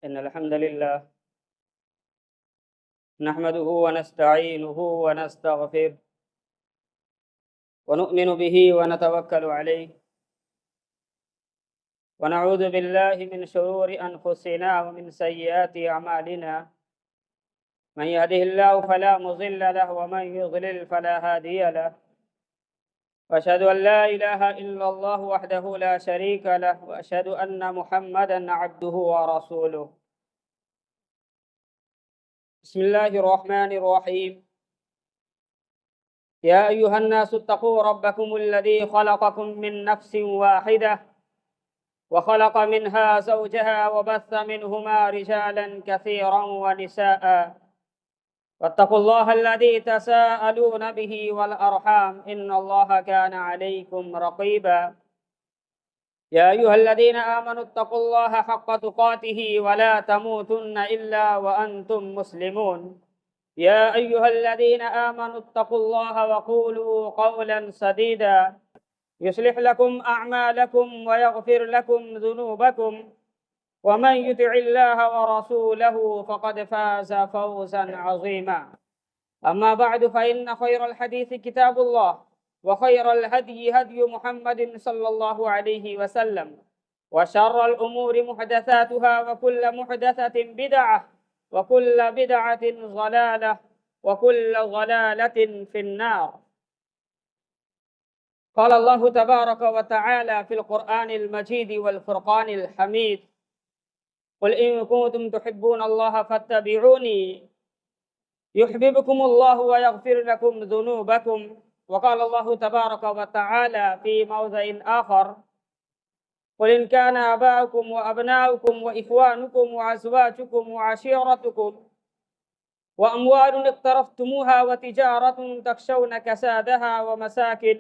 إن الحمد لله نحمده ونستعينه ونستغفره ونؤمن به ونتوكل عليه ونعوذ بالله من شرور أنفسنا ومن سيئات أعمالنا من يهده الله فلا مضل له ومن يضلل فلا هادي له وأشهد أن لا إله إلا الله وحده لا شريك له وأشهد أن محمدا عبده ورسوله. بسم الله الرحمن الرحيم. يا أيها الناس اتقوا ربكم الذي خلقكم من نفس واحدة وخلق منها زوجها وبث منهما رجالا كثيرا ونساء واتقوا الله الذي تساءلون به والأرحام إن الله كان عليكم رقيبا. يا أيها الذين آمنوا اتقوا الله حق تقاته ولا تموتن إلا وأنتم مسلمون. يا أيها الذين آمنوا اتقوا الله وقولوا قولا سديدا يصلح لكم أعمالكم ويغفر لكم ذنوبكم ومن يطع الله ورسوله فقد فاز فوزا عظيما. أما بعد فإن خير الحديث كتاب الله وخير الهدي هدي محمد صلى الله عليه وسلم وشر الأمور محدثاتها وكل محدثة بدعة وكل بدعة ضلالة وكل ضلالة في النار. قال الله تبارك وتعالى في القرآن المجيد والفرقان الحميد: قل إن كنتم تحبون الله فاتبعوني يحببكم الله ويغفر لكم ذنوبكم. وقال الله تبارك وتعالى في موضع آخر: قل إن كان آباؤكم وأبناؤكم وإخوانكم وأزواجكم وعشيرتكم وأموال اقترفتموها وتجارة تخشون كسادها ومساكن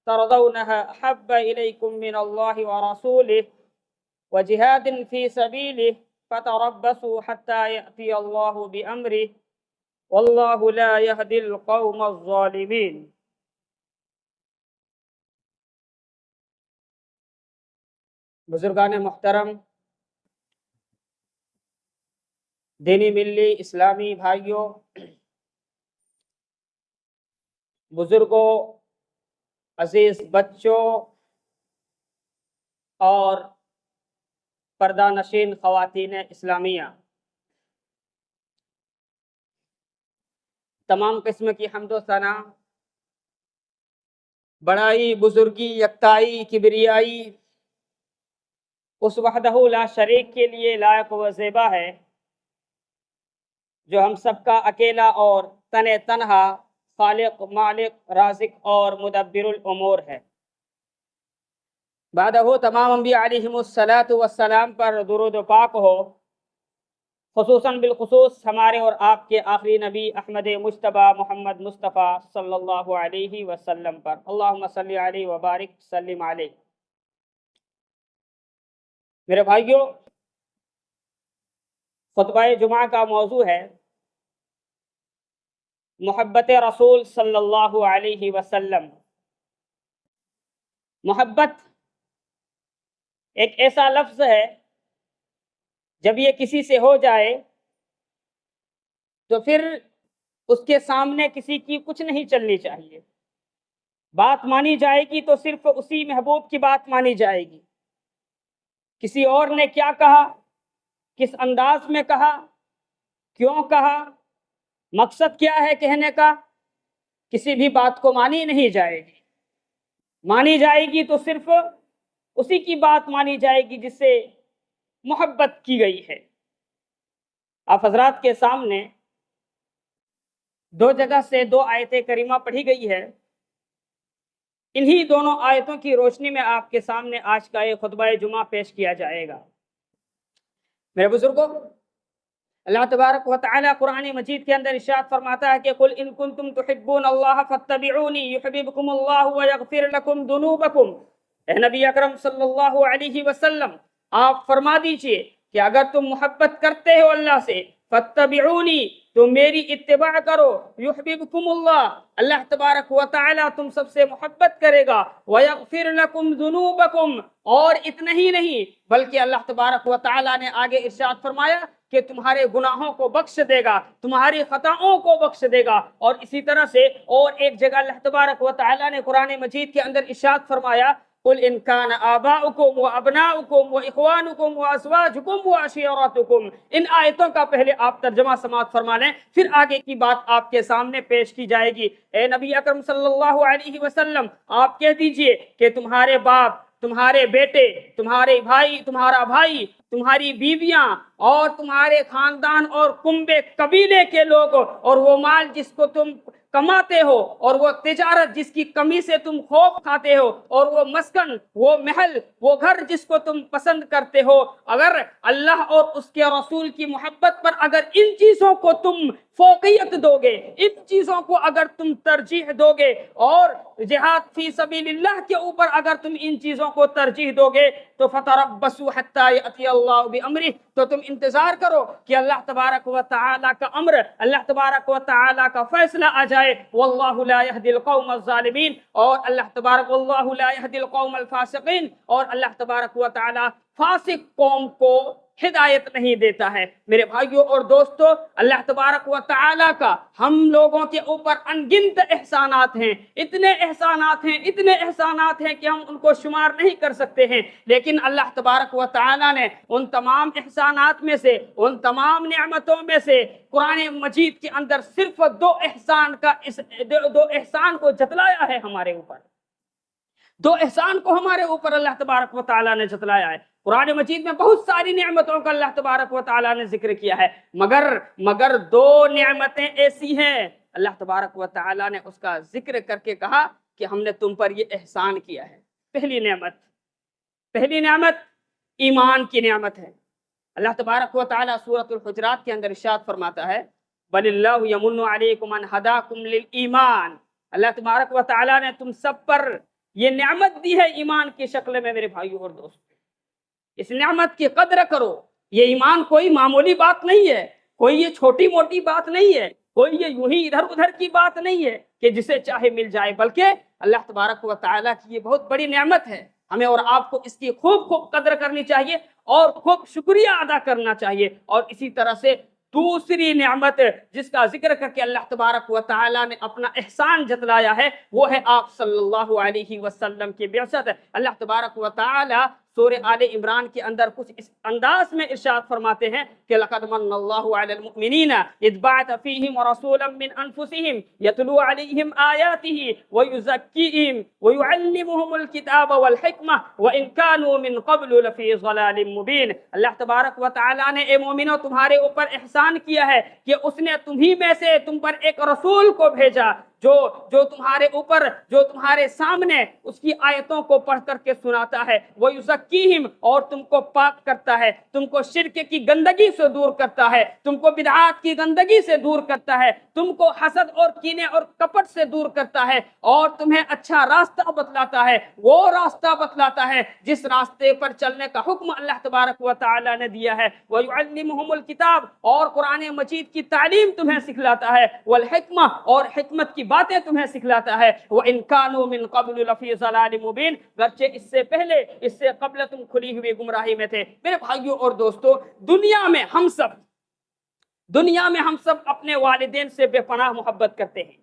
ترضونها أحب إليكم من الله ورسوله وجهاد في سبيله فتربصوا حتى يأتي الله بأمره والله لا يهدي القوم الظالمين. بزرگان محترم، دینی ملی اسلامی بھائیوں، بزرگوں، عزیز بچوں اور پردہ نشین خواتین اسلامیہ، تمام قسم کی حمد و ثنا بڑائی، بزرگی، یکتائی، کبریائی اس وحدہ لا شریک کے لیے لائق و زیبا ہے جو ہم سب کا اکیلا اور تنہا خالق، مالک، رازق اور مدبر الامور ہے۔ بعدہ تمام انبیاء علیہم السلام پر درود و پاک ہو، خصوصاً بالخصوص ہمارے اور آپ کے آخری نبی احمد مجتبیٰ محمد مصطفیٰ صلی اللہ علیہ وسلم پر۔ اللہم صلی علیہ وبارک سلم علیہ۔ میرے بھائیوں، خطبہ جمعہ کا موضوع ہے محبت رسول صلی اللہ علیہ وسلم۔ محبت ایک ایسا لفظ ہے، جب یہ کسی سے ہو جائے تو پھر اس کے سامنے کسی کی کچھ نہیں چلنی چاہیے۔ بات مانی جائے گی تو صرف اسی محبوب کی بات مانی جائے گی۔ کسی اور نے کیا کہا، کس انداز میں کہا، کیوں کہا، مقصد کیا ہے کہنے کا، کسی بھی بات کو مانی نہیں جائے گی۔ مانی جائے گی تو صرف اسی کی بات مانی جائے گی جس سے محبت کی گئی ہے۔ آپ حضرات کے سامنے دو جگہ سے دو آیتیں کریمہ پڑھی گئی ہے۔ انہی دونوں آیتوں کی روشنی میں آپ کے سامنے آج کا یہ خطبہ جمعہ پیش کیا جائے گا۔ میرے بزرگوں، اللہ تبارک و تعالی قرآن مجید کے اندر ارشاد فرماتا ہے کہ قل ان کنتم تحبون اللہ فاتبعونی یحببکم اللہ ویغفر لکم ذنوبکم۔ اے نبی اکرم صلی اللہ علیہ وسلم، آپ فرما دیجئے کہ اگر تم محبت کرتے ہو اللہ سے، فاتبعونی، تو میری اتباع کرو، یحببکم اللہ، اللہ تبارک و تعالی تم سب سے محبت کرے گا، ویغفر لکم ذنوبکم، اور اتنا ہی نہیں بلکہ اللہ تبارک و تعالی نے آگے ارشاد فرمایا کہ تمہارے گناہوں کو بخش دے گا، تمہاری خطاؤں کو بخش دے گا۔ اور اسی طرح سے اور ایک جگہ اللہ تبارک و تعالی نے قرآن مجید کے اندر ارشاد فرمایا قل ان كان آباؤكم وابناؤكم واخوانكم وازواجكم وعشيرتكم، ان آیتوں کا پہلے آپ ترجمہ سماعت فرما لیں، پھر آگے کی بات آپ کے سامنے پیش کی جائے گی۔ اے نبی اکرم صلی اللہ علیہ وسلم، آپ کہہ دیجئے کہ تمہارے باپ، تمہارے بیٹے، تمہارے بھائی، تمہارا بھائی، تمہاری بیویاں اور تمہارے خاندان اور کنبے قبیلے کے لوگ، اور وہ مال جس کو تم کماتے ہو، اور وہ تجارت جس کی کمی سے تم خوف کھاتے ہو، اور وہ مسکن، وہ محل، وہ گھر جس کو تم پسند کرتے ہو، اگر اللہ اور اس کے رسول کی محبت پر اگر ان چیزوں کو تم فوقیت دو گے، ان چیزوں کو اگر تم ترجیح دو گے، اور جہاد فی سبیل اللہ کے اوپر اگر تم ان چیزوں کو ترجیح دو گے، تو فتربصوا حتی یأتی اللہ بامرہ، تو تم انتظار کرو کہ اللہ تبارک و تعالی کا امر، اللہ تبارک و تعالی کا فیصلہ آ جائے۔ واللہ لا یہدی القوم الظالمین، اور اللہ تبارک واللہ لا یہدی القوم الفاسقین، اور اللہ تبارک و تعالی فاسق قوم کو ہدایت نہیں دیتا ہے۔ میرے بھائیوں اور دوستو، اللہ تبارک و تعالی کا ہم لوگوں کے اوپر انگنت احسانات ہیں، اتنے احسانات ہیں، اتنے احسانات ہیں کہ ہم ان کو شمار نہیں کر سکتے ہیں، لیکن اللہ تبارک و تعالی نے ان تمام احسانات میں سے، ان تمام نعمتوں میں سے قرآن مجید کے اندر صرف دو احسان کو جتلایا ہے ہمارے اوپر، دو احسان کو ہمارے اوپر اللہ تبارک و تعالی نے جتلایا ہے۔ قرآن مجید میں بہت ساری نعمتوں کا اللہ تبارک و تعالی نے ذکر کیا ہے، مگر دو نعمتیں ایسی ہیں اللہ تبارک و تعالی نے اس کا ذکر کر کے کہا کہ ہم نے تم پر یہ احسان کیا ہے۔ پہلی نعمت ایمان کی نعمت ہے۔ اللہ تبارک و تعالی سورۃ الحجرات کے اندر ارشاد فرماتا ہے بل اللہ یمن علیکم ان ہداکم للایمان، اللہ تبارک و تعالی نے تم سب پر یہ نعمت دی ہے ایمان کی شکل میں۔ میرے بھائیوں اور دوستوں، اس نعمت کی قدر کرو۔ یہ ایمان کوئی معمولی بات نہیں ہے، کوئی یہ چھوٹی موٹی بات نہیں ہے، کوئی یہ یوں ہی ادھر ادھر کی بات نہیں ہے کہ جسے چاہے مل جائے، بلکہ اللہ تبارک و تعالیٰ کی یہ بہت بڑی نعمت ہے۔ ہمیں اور آپ کو اس کی خوب قدر کرنی چاہیے اور خوب شکریہ ادا کرنا چاہیے۔ اور اسی طرح سے دوسری نعمت جس کا ذکر کر کے اللہ تبارک و تعالیٰ نے اپنا احسان جتلایا ہے، وہ ہے آپ صلی اللہ علیہ وسلم کی بعثت۔ اللہ تبارک و تعالیٰ سورہ آل عمران کے اندر کچھ اس انداز میں ارشاد فرماتے ہیں کہ لَقَدْ مَنَّ اللَّهُ عَلَى الْمُؤْمِنِينَ إِذْ بَعَثَ فِيهِمْ رَسُولًا مِّنْ أَنفُسِهِمْ يَتْلُو عَلَيْهِمْ آيَاتِهِ وَيُزَكِّيهِمْ وَيُعَلِّمُهُمُ الْكِتَابَ وَالْحِكْمَةَ وَإِنْ كَانُوا مِنْ قَبْلُ لَفِي ضَلَالٍ مُّبِينٍ۔ اللہ تبارک و تعالیٰ نے اے مومنو تمہارے اوپر احسان کیا ہے کہ اس نے تمہیں میں سے تم پر ایک رسول کو بھیجا جو تمہارے اوپر، جو تمہارے سامنے اس کی آیتوں کو پڑھ کر کے سناتا ہے، وہ یزکیہم، اور تم کو پاک کرتا ہے، تم کو شرک کی گندگی سے دور کرتا ہے، تم کو بدعات کی گندگی سے دور کرتا ہے، تم کو حسد اور کینے اور کپٹ سے دور کرتا ہے، اور تمہیں اچھا راستہ بتلاتا ہے، وہ راستہ بتلاتا ہے جس راستے پر چلنے کا حکم اللہ تبارک و تعالی نے دیا ہے۔ وَيُعَلِّمُهُمُ الْكِتَابَ، اور قرآن مجید کی تعلیم تمہیں سکھلاتا ہے، والحکمہ، اور حکمت کی باتیں تمہیں سکھلاتا ہے۔ وَإِن كَانُوا مِن قَبْلُ لَفِي ضَلَالٍ مُّبِينٍ، گرچہ اس سے پہلے، اس سے قبل تم کھلی ہوئی گمراہی میں تھے۔ میرے بھائیوں اور دوستو، دنیا میں ہم سب اپنے والدین سے بے پناہ محبت کرتے ہیں،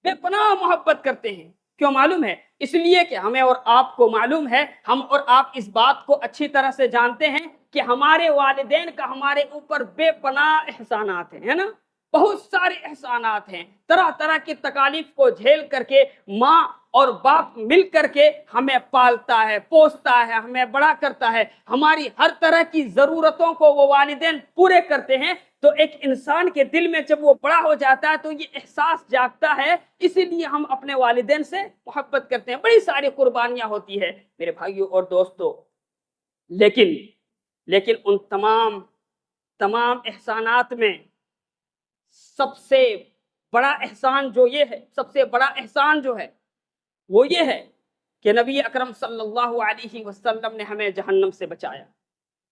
بے پناہ محبت کرتے ہیں۔ کیوں معلوم ہے؟ اس لیے کہ ہمیں اور آپ کو معلوم ہے، ہم اور آپ اس بات کو اچھی طرح سے جانتے ہیں کہ ہمارے والدین کا ہمارے اوپر بے پناہ احسانات ہیں، ہے نا؟ بہت سارے احسانات ہیں، طرح طرح کی تکالیف کو جھیل کر کے ماں اور باپ مل کر کے ہمیں پالتا ہے، پوستا ہے، ہمیں بڑا کرتا ہے، ہماری ہر طرح کی ضرورتوں کو وہ والدین پورے کرتے ہیں۔ تو ایک انسان کے دل میں جب وہ بڑا ہو جاتا ہے تو یہ احساس جاگتا ہے، اسی لیے ہم اپنے والدین سے محبت کرتے ہیں، بڑی ساری قربانیاں ہوتی ہے میرے بھائیوں اور دوستو۔ لیکن ان تمام احسانات میں سب سے بڑا احسان جو ہے وہ یہ ہے کہ نبی اکرم صلی اللہ علیہ وسلم نے ہمیں جہنم سے بچایا،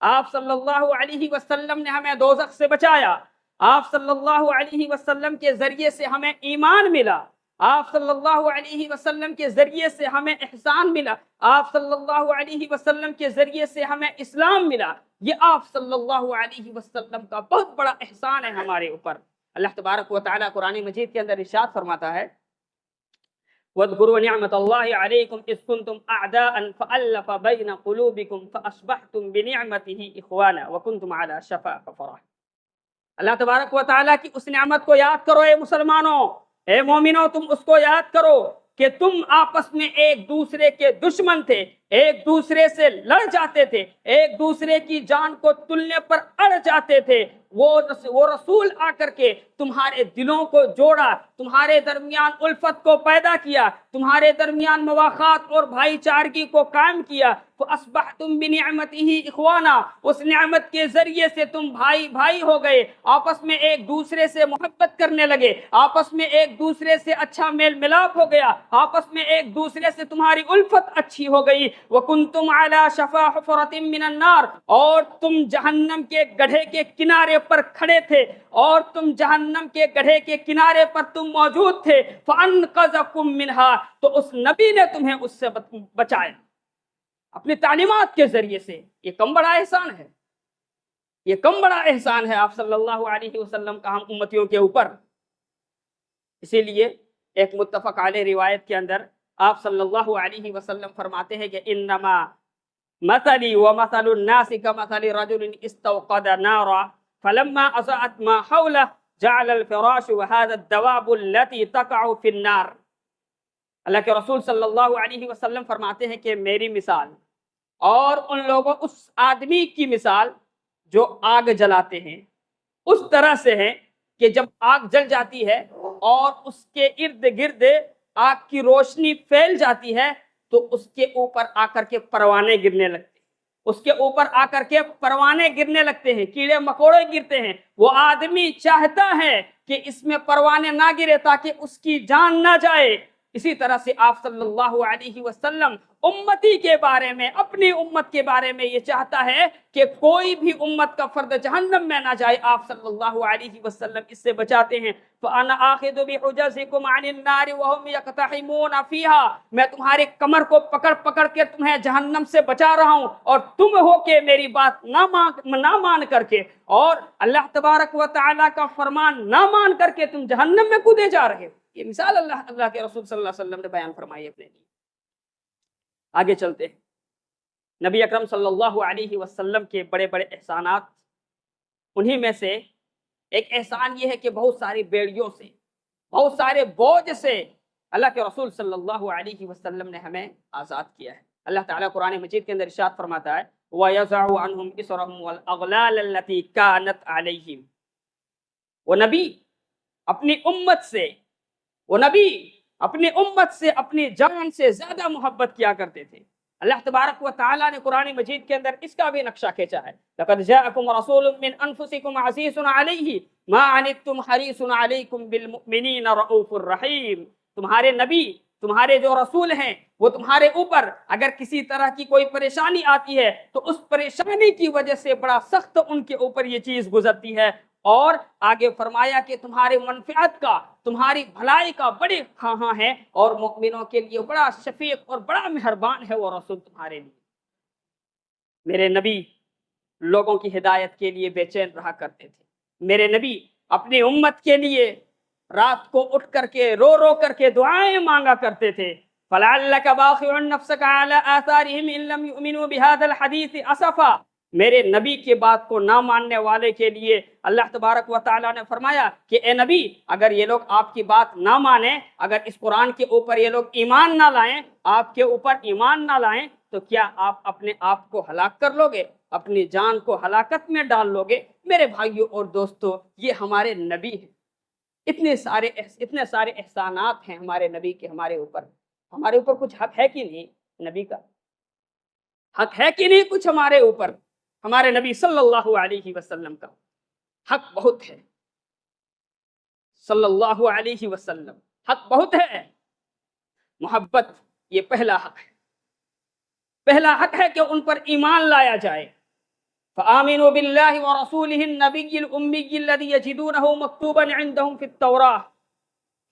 آپ صلی اللہ علیہ وسلم نے ہمیں دوزخ سے بچایا۔ آپ صلی اللہ علیہ وسلم کے ذریعے سے ہمیں ایمان ملا، آپ صلی اللہ علیہ وسلم کے ذریعے سے ہمیں احسان ملا، آپ صلی اللہ علیہ وسلم کے ذریعے سے ہمیں اسلام ملا۔ یہ آپ صلی اللہ علیہ وسلم کا بہت بڑا احسان ہے ہمارے اوپر۔ اللہ تبارک و تعالیٰ قرآن مجید کے اندر ارشاد فرماتا ہے وَاذْكُرُوا نِعْمَةَ اللَّهِ عَلَيْكُمْ إِذْ كُنْتُمْ أَعْدَاءً فَأَلَّفَ بَيْنَ قُلُوبِكُمْ فَأَصْبَحْتُمْ بِنِعْمَتِهِ إِخْوَانًا وَكُنْتُمْ عَلَى شَفَا حُفْرَةٍ۔ اللہ تبارک و تعالیٰ کی اس نعمت کو یاد کرو اے مسلمانوں، اے مومنوں، تم اس کو یاد کرو کہ تم آپس میں ایک دوسرے کے دشمن تھے، ایک دوسرے سے لڑ جاتے تھے، ایک دوسرے کی جان کو تلنے پر اڑ جاتے تھے۔ وہ رسول آ کر کے تمہارے دلوں کو جوڑا، تمہارے درمیان الفت کو پیدا کیا، تمہارے درمیان مواخات اور بھائی چارگی کو قائم کیا۔ فَأَصْبَحْتُمْ بِنِعْمَتِهِ إِخْوَانًا، اس نعمت کے ذریعے سے تم بھائی بھائی ہو گئے، آپس میں ایک دوسرے سے محبت کرنے لگے، آپس میں ایک دوسرے سے اچھا میل ملاپ ہو گیا، آپس میں ایک دوسرے سے تمہاری الفت اچھی ہو گئی۔ وَكُنْتُمْ عَلَى شَفَا حُفْرَةٍ مِّنَ النَّارِ، اور تم جہنم کے گڑھے کے کنارے پر کھڑے تھے، اور تم جہنم کے گڑھے کے کنارے پر تم موجود تھے۔ فَأَنْقَذَكُم مِّنْهَا، تو اس نبی نے تمہیں اس سے بچایا اپنی تعلیمات کے ذریعے سے۔ یہ کم بڑا احسان ہے، یہ کم بڑا احسان ہے آپ صلی اللہ علیہ وسلم کا ہم امتیوں کے اوپر۔ اسی لیے ایک متفق علیہ روایت کے اندر آپ صلی اللہ علیہ وسلم فرماتے ہیں کہ انما مثلی ومثل الناس كمثل رجل استوقد نارا فلما اضاءت ما حوله جعل الفراش وهذا الدواب التي تقع في النار۔ اللہ کے رسول صلی اللہ علیہ وسلم فرماتے ہیں کہ میری مثال اور ان لوگوں، اس آدمی کی مثال جو آگ جلاتے ہیں، اس طرح سے ہے کہ جب آگ جل جاتی ہے اور اس کے ارد گرد آگ کی روشنی پھیل جاتی ہے تو اس کے اوپر آ کر کے پروانے گرنے لگتے ہیں، اس کے اوپر آ کر کے پروانے گرنے لگتے ہیں، کیڑے مکوڑے گرتے ہیں۔ وہ آدمی چاہتا ہے کہ اس میں پروانے نہ گرے تاکہ اس کی جان نہ جائے۔ اسی طرح سے آپ صلی اللہ علیہ وسلم امتی کے بارے میں، اپنی امت کے بارے میں یہ چاہتا ہے کہ کوئی بھی امت کا فرد جہنم میں نہ جائے۔ آپ صلی اللہ علیہ وسلم اس سے بچاتے ہیں۔ فَأَنَا آخِذُ بِحُجَزِكُمْ عَنِ النَّارِ وَهُمْ يَقْتَحِمُونَ فِيهَا، میں تمہارے کمر کو پکڑ پکڑ کے تمہیں جہنم سے بچا رہا ہوں، اور تم ہو کہ میری بات نہ مان کر کے اور اللہ تبارک و تعالیٰ کا فرمان نہ مان کر کے تم جہنم میں کودے جا رہے ہو۔ یہ مثال اللہ کے رسول صلی اللہ علیہ وسلم نے بیان فرمائی اپنے لیے۔ آگے چلتے ہیں، نبی اکرم صلی اللہ علیہ وسلم کے بڑے بڑے احسانات، انہی میں سے ایک احسان یہ ہے کہ بہت ساری بیڑیوں سے، بہت سارے بوجھ سے اللہ کے رسول صلی اللہ علیہ وسلم نے ہمیں آزاد کیا ہے۔ اللہ تعالیٰ قرآن مجید کے اندر ارشاد فرماتا ہے وَيَضَعُ عَنْهُمْ إِصْرَهُمْ وَالْأَغْلَالَ الَّتِي كَانَتْ عَلَيْهِمْ۔ وہ نبی اپنی امت سے، وہ نبی اپنی امت سے اپنی جان سے زیادہ محبت کیا کرتے تھے۔ اللہ تبارک و تعالیٰ نے قرآن مجید کے اندر اس کا بھی نقشہ کھینچا ہے لَقَدْ جَاءَكُمْ رَسُولٌ مِّنْ أَنفُسِكُمْ عَزِيزٌ عَلَيْهِ مَا عَنِتُّمْ حَرِيصٌ عَلَيْكُمْ بِالْمُؤْمِنِينَ رَءُوفٌ رَحِيمٌ۔ تمہارے نبی، تمہارے جو رسول ہیں، وہ تمہارے اوپر اگر کسی طرح کی کوئی پریشانی آتی ہے تو اس پریشانی کی وجہ سے بڑا سخت ان کے اوپر یہ چیز گزرتی ہے، اور آگے فرمایا کہ تمہارے منفعت کا، تمہاری بھلائی کا بڑے خواہاں ہیں، اور مؤمنوں کے لیے بڑا شفیق اور بڑا مہربان ہے وہ رسول تمہارے لیے۔ میرے نبی لوگوں کی ہدایت کے لیے بے چین رہا کرتے تھے۔ میرے نبی اپنی امت کے لیے رات کو اٹھ کر کے رو رو کر کے دعائیں مانگا کرتے تھے۔ فَلَعَلَّكَ بَاخِعٌ نَفْسَكَ عَلَىٰ آثَارِهِمْ إِن لَّمْ يُؤْمِنُوا بِهَٰذَا الْحَدِيثِ أَسَفًا۔ میرے نبی کے بات کو نہ ماننے والے کے لیے اللہ تبارک و تعالیٰ نے فرمایا کہ اے نبی، اگر یہ لوگ آپ کی بات نہ مانیں، اگر اس قرآن کے اوپر یہ لوگ ایمان نہ لائیں، آپ کے اوپر ایمان نہ لائیں، تو کیا آپ اپنے آپ کو ہلاک کر لو گے، اپنی جان کو ہلاکت میں ڈال لو گے؟ میرے بھائیوں اور دوستو، یہ ہمارے نبی ہیں۔ اتنے سارے احسانات ہیں ہمارے نبی کے ہمارے اوپر کچھ حق ہے کہ نہیں؟ نبی کا حق ہے کہ نہیں کچھ ہمارے اوپر؟ ہمارے نبی صلی اللہ علیہ وسلم کا حق بہت ہے، صلی اللہ علیہ وسلم حق بہت ہے۔ محبت یہ پہلا حق ہے، پہلا حق ہے کہ ان پر ایمان لایا جائے۔ فآمنوا بالله ورسوله النبي الأمي الذي يجدونه مكتوبا عندهم في التوراة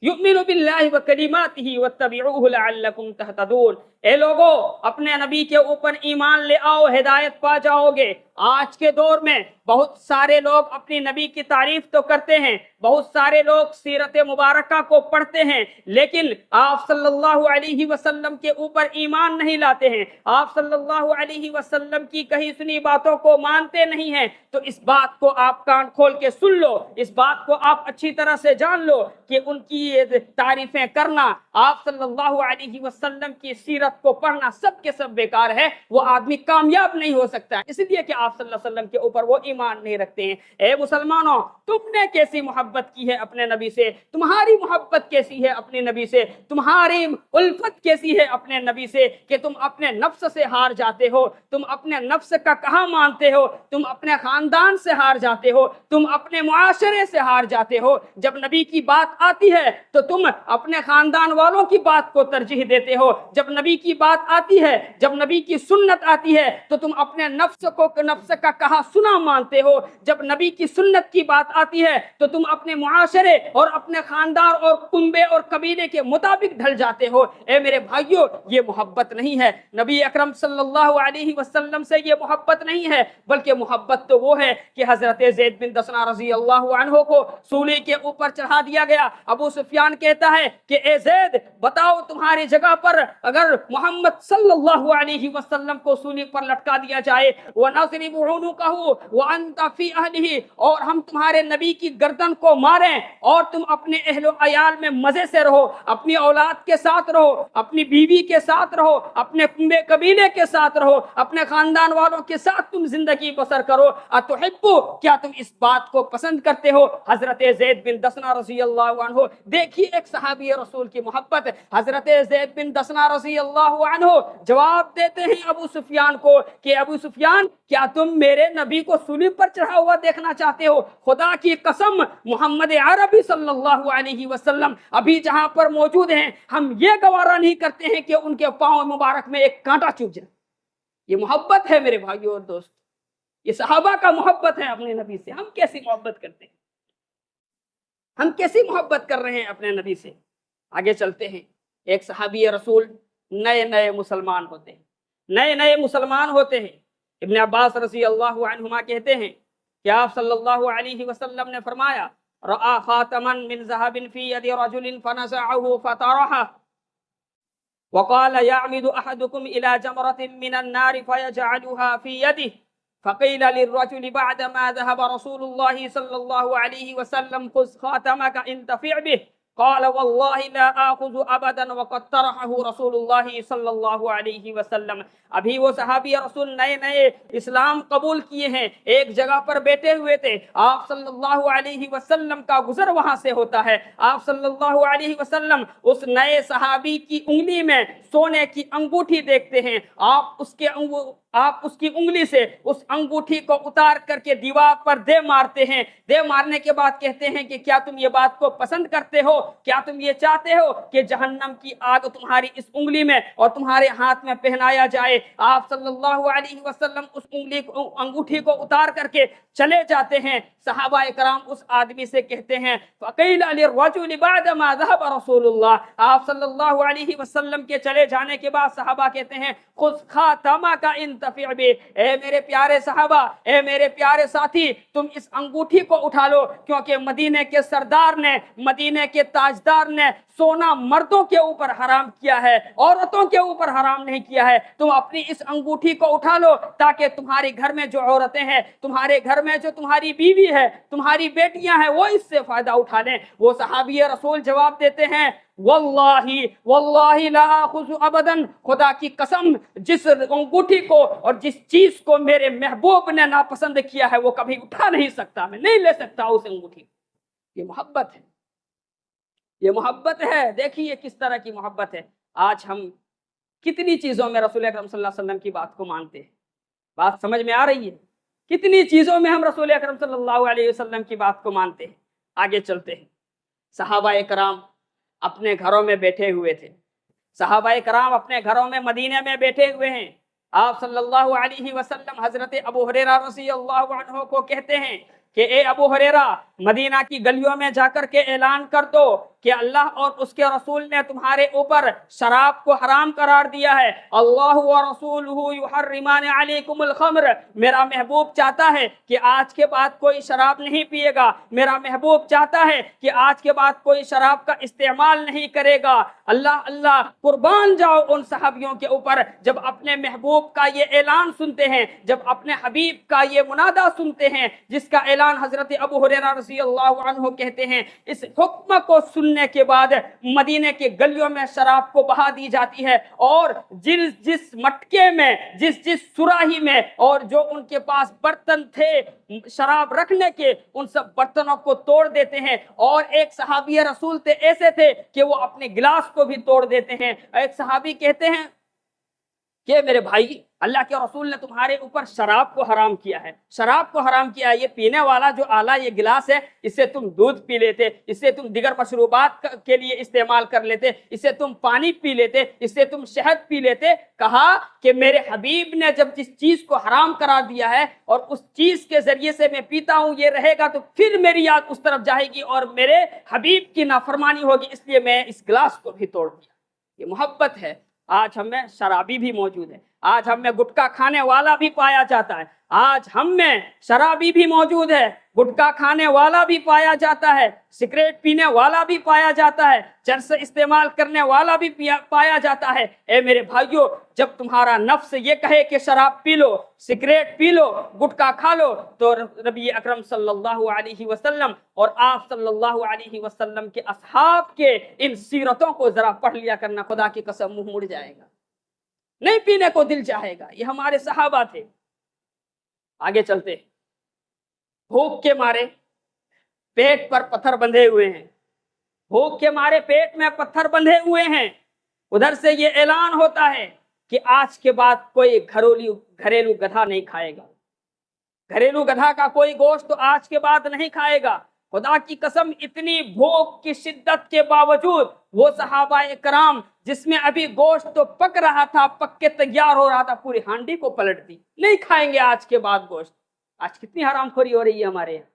یؤمن باللہ وکلماتہ واتبعوہ لعلکم تہتدون۔ اے لوگو، اپنے نبی کے اوپر ایمان لے آؤ، ہدایت پا جاؤ گے۔ آج کے دور میں بہت سارے لوگ اپنی نبی کی تعریف تو کرتے ہیں، بہت سارے لوگ سیرت مبارکہ کو پڑھتے ہیں، لیکن آپ صلی اللہ علیہ وسلم کے اوپر ایمان نہیں لاتے ہیں، آپ صلی اللہ علیہ وسلم کی کہی سنی باتوں کو مانتے نہیں ہیں۔ تو اس بات کو آپ کان کھول کے سن لو، اس بات کو آپ اچھی طرح سے جان لو کہ ان کی تعریفیں کرنا، آپ صلی اللہ علیہ وسلم کی سیرت کو پڑھنا سب کے سب بیکار ہے۔ وہ آدمی کامیاب نہیں ہو سکتا، اس لیے کہ آپ صلی اللہ علیہ وسلم کے اوپر وہ ایمان نہیں رکھتے ہیں۔ اے مسلمانوں، تم نے کیسی محبت کی ہے اپنے نبی سے، تمہاری محبت کیسی ہے اپنے نبی سے، تمہاری الفت کیسی ہے اپنے نبی سے کہ تم اپنے نفس سے ہار جاتے ہو، تم اپنے نفس کا کہاں مانتے ہو، تم اپنے خاندان سے ہار جاتے ہو، تم اپنے معاشرے سے ہار جاتے ہو۔ جب نبی کی بات آتی ہے تو تم اپنے خاندان والوں کی بات کو ترجیح دیتے ہو، جب نبی کی بات آتی ہے، جب نبی کی سنت آتی ہے تو تم اپنے نفس کو نفس کا کہا سنا مانتے ہو، جب نبی کی سنت کی بات آتی ہے تو تم اپنے معاشرے اور اپنے خاندان اور کنبے اور قبیلے کے مطابق ڈھل جاتے ہو۔ اے میرے بھائیو، یہ محبت نہیں ہے، نبی اکرم صلی اللہ علیہ وسلم سے یہ محبت نہیں ہے، بلکہ محبت تو وہ ہے کہ حضرت زید بن دسنہ رضی اللہ عنہ کو سولی کے اوپر چڑھا دیا گیا۔ ابو سفیان کہتا ہے کہ اے زید، بتاؤ تمہاری جگہ پر اگر محمد صلی اللہ علیہ وسلم کو سولی پر لٹکا دیا جائے، وَنَضْرِبُ عُنُقَهُ وَأَنْتَ فِي أَهْلِهِ، اور ہم تمہارے نبی کی گردن کو ماریں اور تم اپنے اہل و عیال میں مزے سے رہو، اپنی اولاد کے ساتھ رہو، اپنی بیوی کے ساتھ رہو، اپنے کنبے قبیلے کے ساتھ رہو، اپنے خاندان والوں کے ساتھ تم زندگی بسر کرو، اتحبو، کیا تم اس بات کو پسند کرتے ہو؟ حضرت زید بن دسنہ رضی اللہ عنہ، دیکھیے ایک صحابی رسول کی محبت۔ حضرت زید بن دسنہ رضی اللہ عنہ جواب دیتے ہیں ابو سفیان کو کہ ابو سفیان، کیا تم میرے نبی کو سولی پر چڑھا ہوا دیکھنا چاہتے ہو؟ خدا کی قسم، محمد عربی صلی اللہ علیہ وسلم ابھی جہاں پر موجود ہیں، ہم یہ گوارا نہیں کرتے ہیں کہ ان کے پاؤں مبارک میں ایک کانٹا چبھ جائے۔ یہ محبت ہے میرے بھائیوں اور دوست، یہ صحابہ کا محبت ہے اپنے نبی سے۔ ہم کیسی محبت کرتے ہیں، ہم کیسی محبت کر رہے ہیں اپنے نبی سے؟ آگے چلتے ہیں۔ ایک صحابی رسول نئے مسلمان ہوتے ہیں، نئے مسلمان ہوتے ہیں۔ ابن عباس رضی اللہ عنہما کہتے ہیں کہ آپ صلی اللہ علیہ وسلم نے فرمایا، رأى خاتما من ذهب في يد رجل فنزعه فطرحه وقال يعمد أحدكم إلى جمرة من النار فيجعلها في يده، فقيل للرجل بعدما ذهب رسول الله صلى الله عليه وسلم خذ خاتمك انتفع به، قال والله لا آخذ ابدا وقد طرحه رسول اللہ صلی اللہ علیہ وسلم۔ ابھی وہ صحابی رسول نئے اسلام قبول کیے ہیں، ایک جگہ پر بیٹھے ہوئے تھے، آپ صلی اللہ علیہ وسلم کا گزر وہاں سے ہوتا ہے۔ آپ صلی اللہ علیہ وسلم اس نئے صحابی کی انگلی میں سونے کی انگوٹھی دیکھتے ہیں، آپ اس کی انگلی سے اس انگوٹھی کو اتار کر کے دیوار پر دے مارتے ہیں۔ دے مارنے کے بعد کہتے ہیں کہ کیا تم یہ بات کو پسند کرتے ہو؟ کیا تم یہ چاہتے ہو کہ جہنم کی آگ تمہاری اس انگلی میں اور تمہارے ہاتھ میں پہنایا جائے؟ آپ صلی اللہ علیہ وسلم اس انگوٹھی کو اتار کر کے چلے جاتے ہیں۔ صحابہ کرام اس آدمی سے کہتے ہیں، فقیل للرجل بعد ما ذهب رسول اللہ، آپ صلی اللہ علیہ وسلم کے چلے جانے کے بعد صحابہ کہتے ہیں، خذ خاتمک انتفع بہ، اے میرے پیارے صحابہ، اے میرے پیارے ساتھی، تم اس انگوٹھی کو اٹھا لو، کیونکہ مدینے کے سردار نے، مدینے کے تاجدار نے سونا مردوں کے اوپر حرام کیا ہے، عورتوں کے اوپر حرام نہیں کیا ہے۔ تم اپنی اس انگوٹھی کو اٹھا لو تاکہ تمہارے گھر میں جو عورتیں ہیں، تمہارے گھر میں جو تمہاری بیوی ہے، تمہاری بیٹیاں ہیں، وہ اس سے فائدہ اٹھا لیں۔ وہ صحابی رسول جواب دیتے ہیں، واللہ لا آخذ ابدا، خدا کی قسم، جس انگوٹھی کو اور جس چیز کو میرے محبوب نے ناپسند کیا ہے وہ کبھی اٹھا نہیں سکتا، میں نہیں لے سکتا اس انگوٹھی۔ یہ محبت ہے، یہ محبت ہے۔ دیکھیے کس طرح کی محبت ہے۔ آج ہم کتنی چیزوں میں رسول اکرم صلی اللہ علیہ وسلم کی بات کو مانتے ہیں، بات سمجھ میں آ رہی ہے؟ کتنی چیزوں میں ہم رسول اکرم صلی اللہ علیہ وسلم کی بات کو مانتے ہیں۔ آگے چلتے ہیں۔ صحابہ کرام اپنے گھروں میں بیٹھے ہوئے تھے، صحابہ کرام اپنے گھروں میں مدینے میں بیٹھے ہوئے ہیں، آپ صلی اللہ علیہ وسلم حضرت ابو ہریرہ رضی اللہ عنہ کو کہتے ہیں کہ اے ابو ہریرہ، مدینہ کی گلیوں میں جا کر کے اعلان کر دو کہ اللہ اور اس کے رسول نے تمہارے اوپر شراب کو حرام قرار دیا ہے۔ اللہ و رسولہ یحرمان علیکم الخمر، میرا محبوب چاہتا ہے کہ آج کے بعد کوئی شراب نہیں پیے گا، میرا محبوب چاہتا ہے کہ آج کے بعد کوئی شراب کا استعمال نہیں کرے گا۔ اللہ اللہ، قربان جاؤ ان صحابیوں کے اوپر جب اپنے محبوب کا یہ اعلان سنتے ہیں، جب اپنے حبیب کا یہ منادہ سنتے ہیں جس کا اعلان حضرت ابو ہریرہ رضی اللہ عنہ کہتے ہیں۔ اس حکم کو سننے کے بعد مدینے کے گلیوں میں شراب کو بہا دی جاتی ہے، اور جس مٹکے میں، جس سراہی میں، اور جو ان کے پاس برتن تھے شراب رکھنے کے، ان سب برتنوں کو توڑ دیتے ہیں۔ اور ایک صحابی رسول تھے، ایسے تھے کہ وہ اپنے گلاس کو بھی توڑ دیتے ہیں۔ ایک صحابی کہتے ہیں کہ میرے بھائی، اللہ کے رسول نے تمہارے اوپر شراب کو حرام کیا ہے، شراب کو حرام کیا ہے۔ یہ پینے والا جو آلہ، یہ گلاس ہے، اسے تم دودھ پی لیتے، اسے تم دیگر مشروبات کے لیے استعمال کر لیتے، اسے تم پانی پی لیتے، اسے تم شہد پی لیتے۔ کہا کہ میرے حبیب نے جب جس چیز کو حرام قرار دیا ہے اور اس چیز کے ذریعے سے میں پیتا ہوں، یہ رہے گا تو پھر میری یاد اس طرف جائے گی اور میرے حبیب کی نافرمانی ہوگی، اس لیے میں اس گلاس کو بھی توڑ دیا۔ یہ محبت ہے۔ آج ہم میں شرابی بھی موجود ہے، آج ہم میں گٹکا کھانے والا بھی پایا جاتا ہے، آج ہم میں شرابی بھی موجود ہے، گٹکا کھانے والا بھی پایا جاتا ہے، سگریٹ پینے والا بھی پایا جاتا ہے، چرس استعمال کرنے والا بھی پایا جاتا ہے۔ اے میرے بھائیو، جب تمہارا نفس یہ کہے کہ شراب پی لو، سگریٹ پی لو، گٹکا کھا لو، تو نبی اکرم صلی اللہ علیہ وسلم اور آپ صلی اللہ علیہ وسلم کے اصحاب کے ان سیرتوں کو ذرا پڑھ لیا کرنا، خدا کی قسم منہ مڑ جائے گا، نہیں پینے کو دل چاہے گا۔ یہ ہمارے صحابہ تھے۔ آگے چلتے، بھوک کے مارے پیٹ پر پتھر بندھے ہوئے ہیں، بھوک کے مارے پیٹ میں پتھر بندھے ہوئے ہیں۔ ادھر سے یہ اعلان ہوتا ہے کہ آج کے بعد کوئی گھریلو گدھا نہیں کھائے گا، گھریلو گدھا کا کوئی گوشت تو آج کے بعد نہیں کھائے گا۔ خدا کی قسم، اتنی بھوک کی شدت کے باوجود وہ صحابہ کرام جس میں ابھی گوشت تو پک رہا تھا، پک کے تیار ہو رہا تھا، پوری ہانڈی کو پلٹ دی، نہیں کھائیں گے آج کے بعد گوشت۔ آج کتنی حرام خوری ہو رہی ہے ہمارے یہاں۔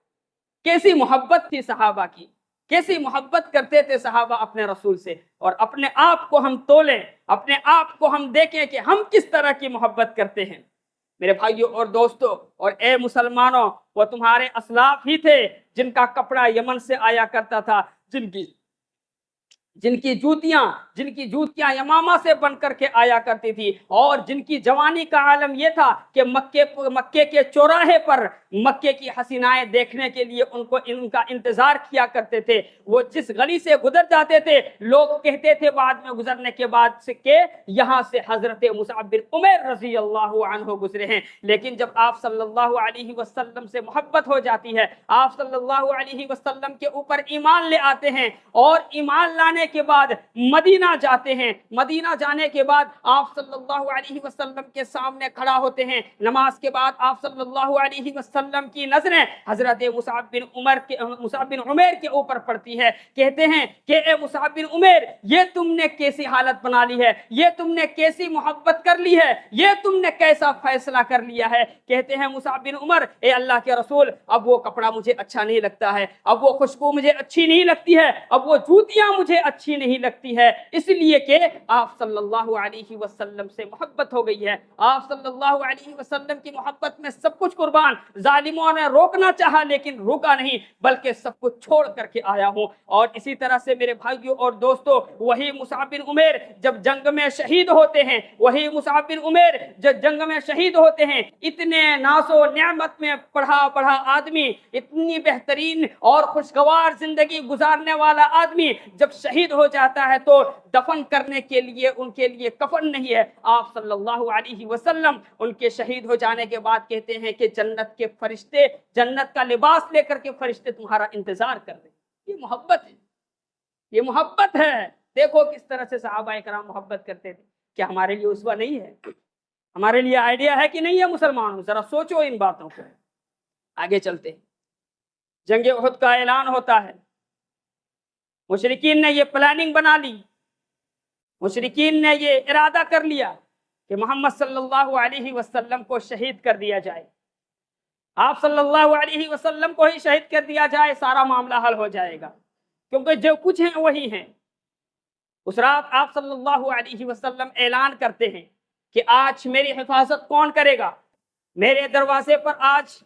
کیسی محبت تھی صحابہ کی، کیسی محبت کرتے تھے صحابہ اپنے رسول سے۔ اور اپنے آپ کو ہم تولیں، اپنے آپ کو ہم دیکھیں کہ ہم کس طرح کی محبت کرتے ہیں۔ میرے بھائیوں اور دوستوں اور اے مسلمانوں، وہ تمہارے اسلاف ہی تھے جن کا کپڑا یمن سے آیا کرتا تھا، جن کی جوتیاں یمامہ سے بن کر کے آیا کرتی تھی، اور جن کی جوانی کا عالم یہ تھا کہ مکے کے چوراہے پر مکے کی حسینائیں دیکھنے کے لیے ان کا انتظار کیا کرتے تھے۔ وہ جس گلی سے گزر جاتے تھے، لوگ کہتے تھے بعد میں گزرنے کے بعد سے کہ یہاں سے حضرت مصعب بن عمیر رضی اللہ عنہ گزرے ہیں۔ لیکن جب آپ صلی اللہ علیہ وسلم سے محبت ہو جاتی ہے، آپ صلی اللہ علیہ وسلم کے اوپر ایمان لے آتے ہیں، اور ایمان لانے کے بعد مدینہ جاتے ہیں، مدینہ جانے کے بعد آپ صلی اللہ علیہ وسلم کے سامنے کھڑا ہوتے ہیں۔ نماز کے بعد آپ صلی اللہ علیہ وسلم کی نظریں حضرت مصعب بن عمیر کے اوپر پڑتی ہے۔ کہتے ہیں کہ اے مصعب بن عمیر، یہ تم نے کیسی حالت بنا لی ہے، یہ تم نے کیسی محبت کر لی ہے، یہ تم نے کیسا فیصلہ کر لیا ہے۔ کہتے ہیں مصعب بن عمر، اے اللہ کے رسول، اب وہ کپڑا مجھے اچھا نہیں لگتا ہے، اب وہ خوشبو مجھے اچھی نہیں لگتی ہے، اب وہ جوتیاں مجھے اچھی نہیں لگتی ہے، اس لیے کہ آپ صلی اللہ علیہ وسلم سے محبت ہو گئی ہے۔ آپ صلی اللہ علیہ وسلم کی محبت میں سب کچھ قربان، ظالموں نے روکنا چاہا لیکن روکا نہیں، بلکہ سب کچھ چھوڑ کر کے آیا ہوں۔ اور اسی طرح سے میرے بھائیوں اور دوستوں، وہی مصعب بن عمیر جب جنگ میں شہید ہوتے ہیں، وہی مصعب بن عمیر جب جنگ میں شہید ہوتے ہیں، اتنے ناز و نعمت میں پڑھا آدمی، اتنی بہترین اور خوشگوار زندگی گزارنے والا آدمی جب شہید ہو جاتا ہے تو دفن کرنے کے لیے ان کے لیے کفن نہیں ہے۔ آپ صلی اللہ علیہ وسلم ان کے شہید ہو جانے کے بعد کہتے ہیں کہ جنت کے فرشتے، جنت کا لباس لے کر کے فرشتے تمہارا انتظار کر رہے ہیں۔ یہ محبت ہے، یہ محبت ہے۔ دیکھو کس طرح سے صحابہ کرام محبت کرتے تھے۔ کیا ہمارے لیے اسوہ نہیں ہے؟ ہمارے لیے آئیڈیا ہے کہ نہیں ہے مسلمانوں؟ ذرا سوچو ان باتوں کو۔ آگے چلتے ہیں، جنگ احد کا اعلان ہوتا ہے۔ مشرکین نے یہ پلاننگ بنا لی، مشرکین نے یہ ارادہ کر لیا کہ محمد صلی اللہ علیہ وسلم کو شہید کر دیا جائے، آپ صلی اللہ علیہ وسلم کو ہی شہید کر دیا جائے، سارا معاملہ حل ہو جائے گا، کیونکہ جو کچھ ہیں وہی ہیں۔ اس رات آپ صلی اللہ علیہ وسلم اعلان کرتے ہیں کہ آج میری حفاظت کون کرے گا، میرے دروازے پر آج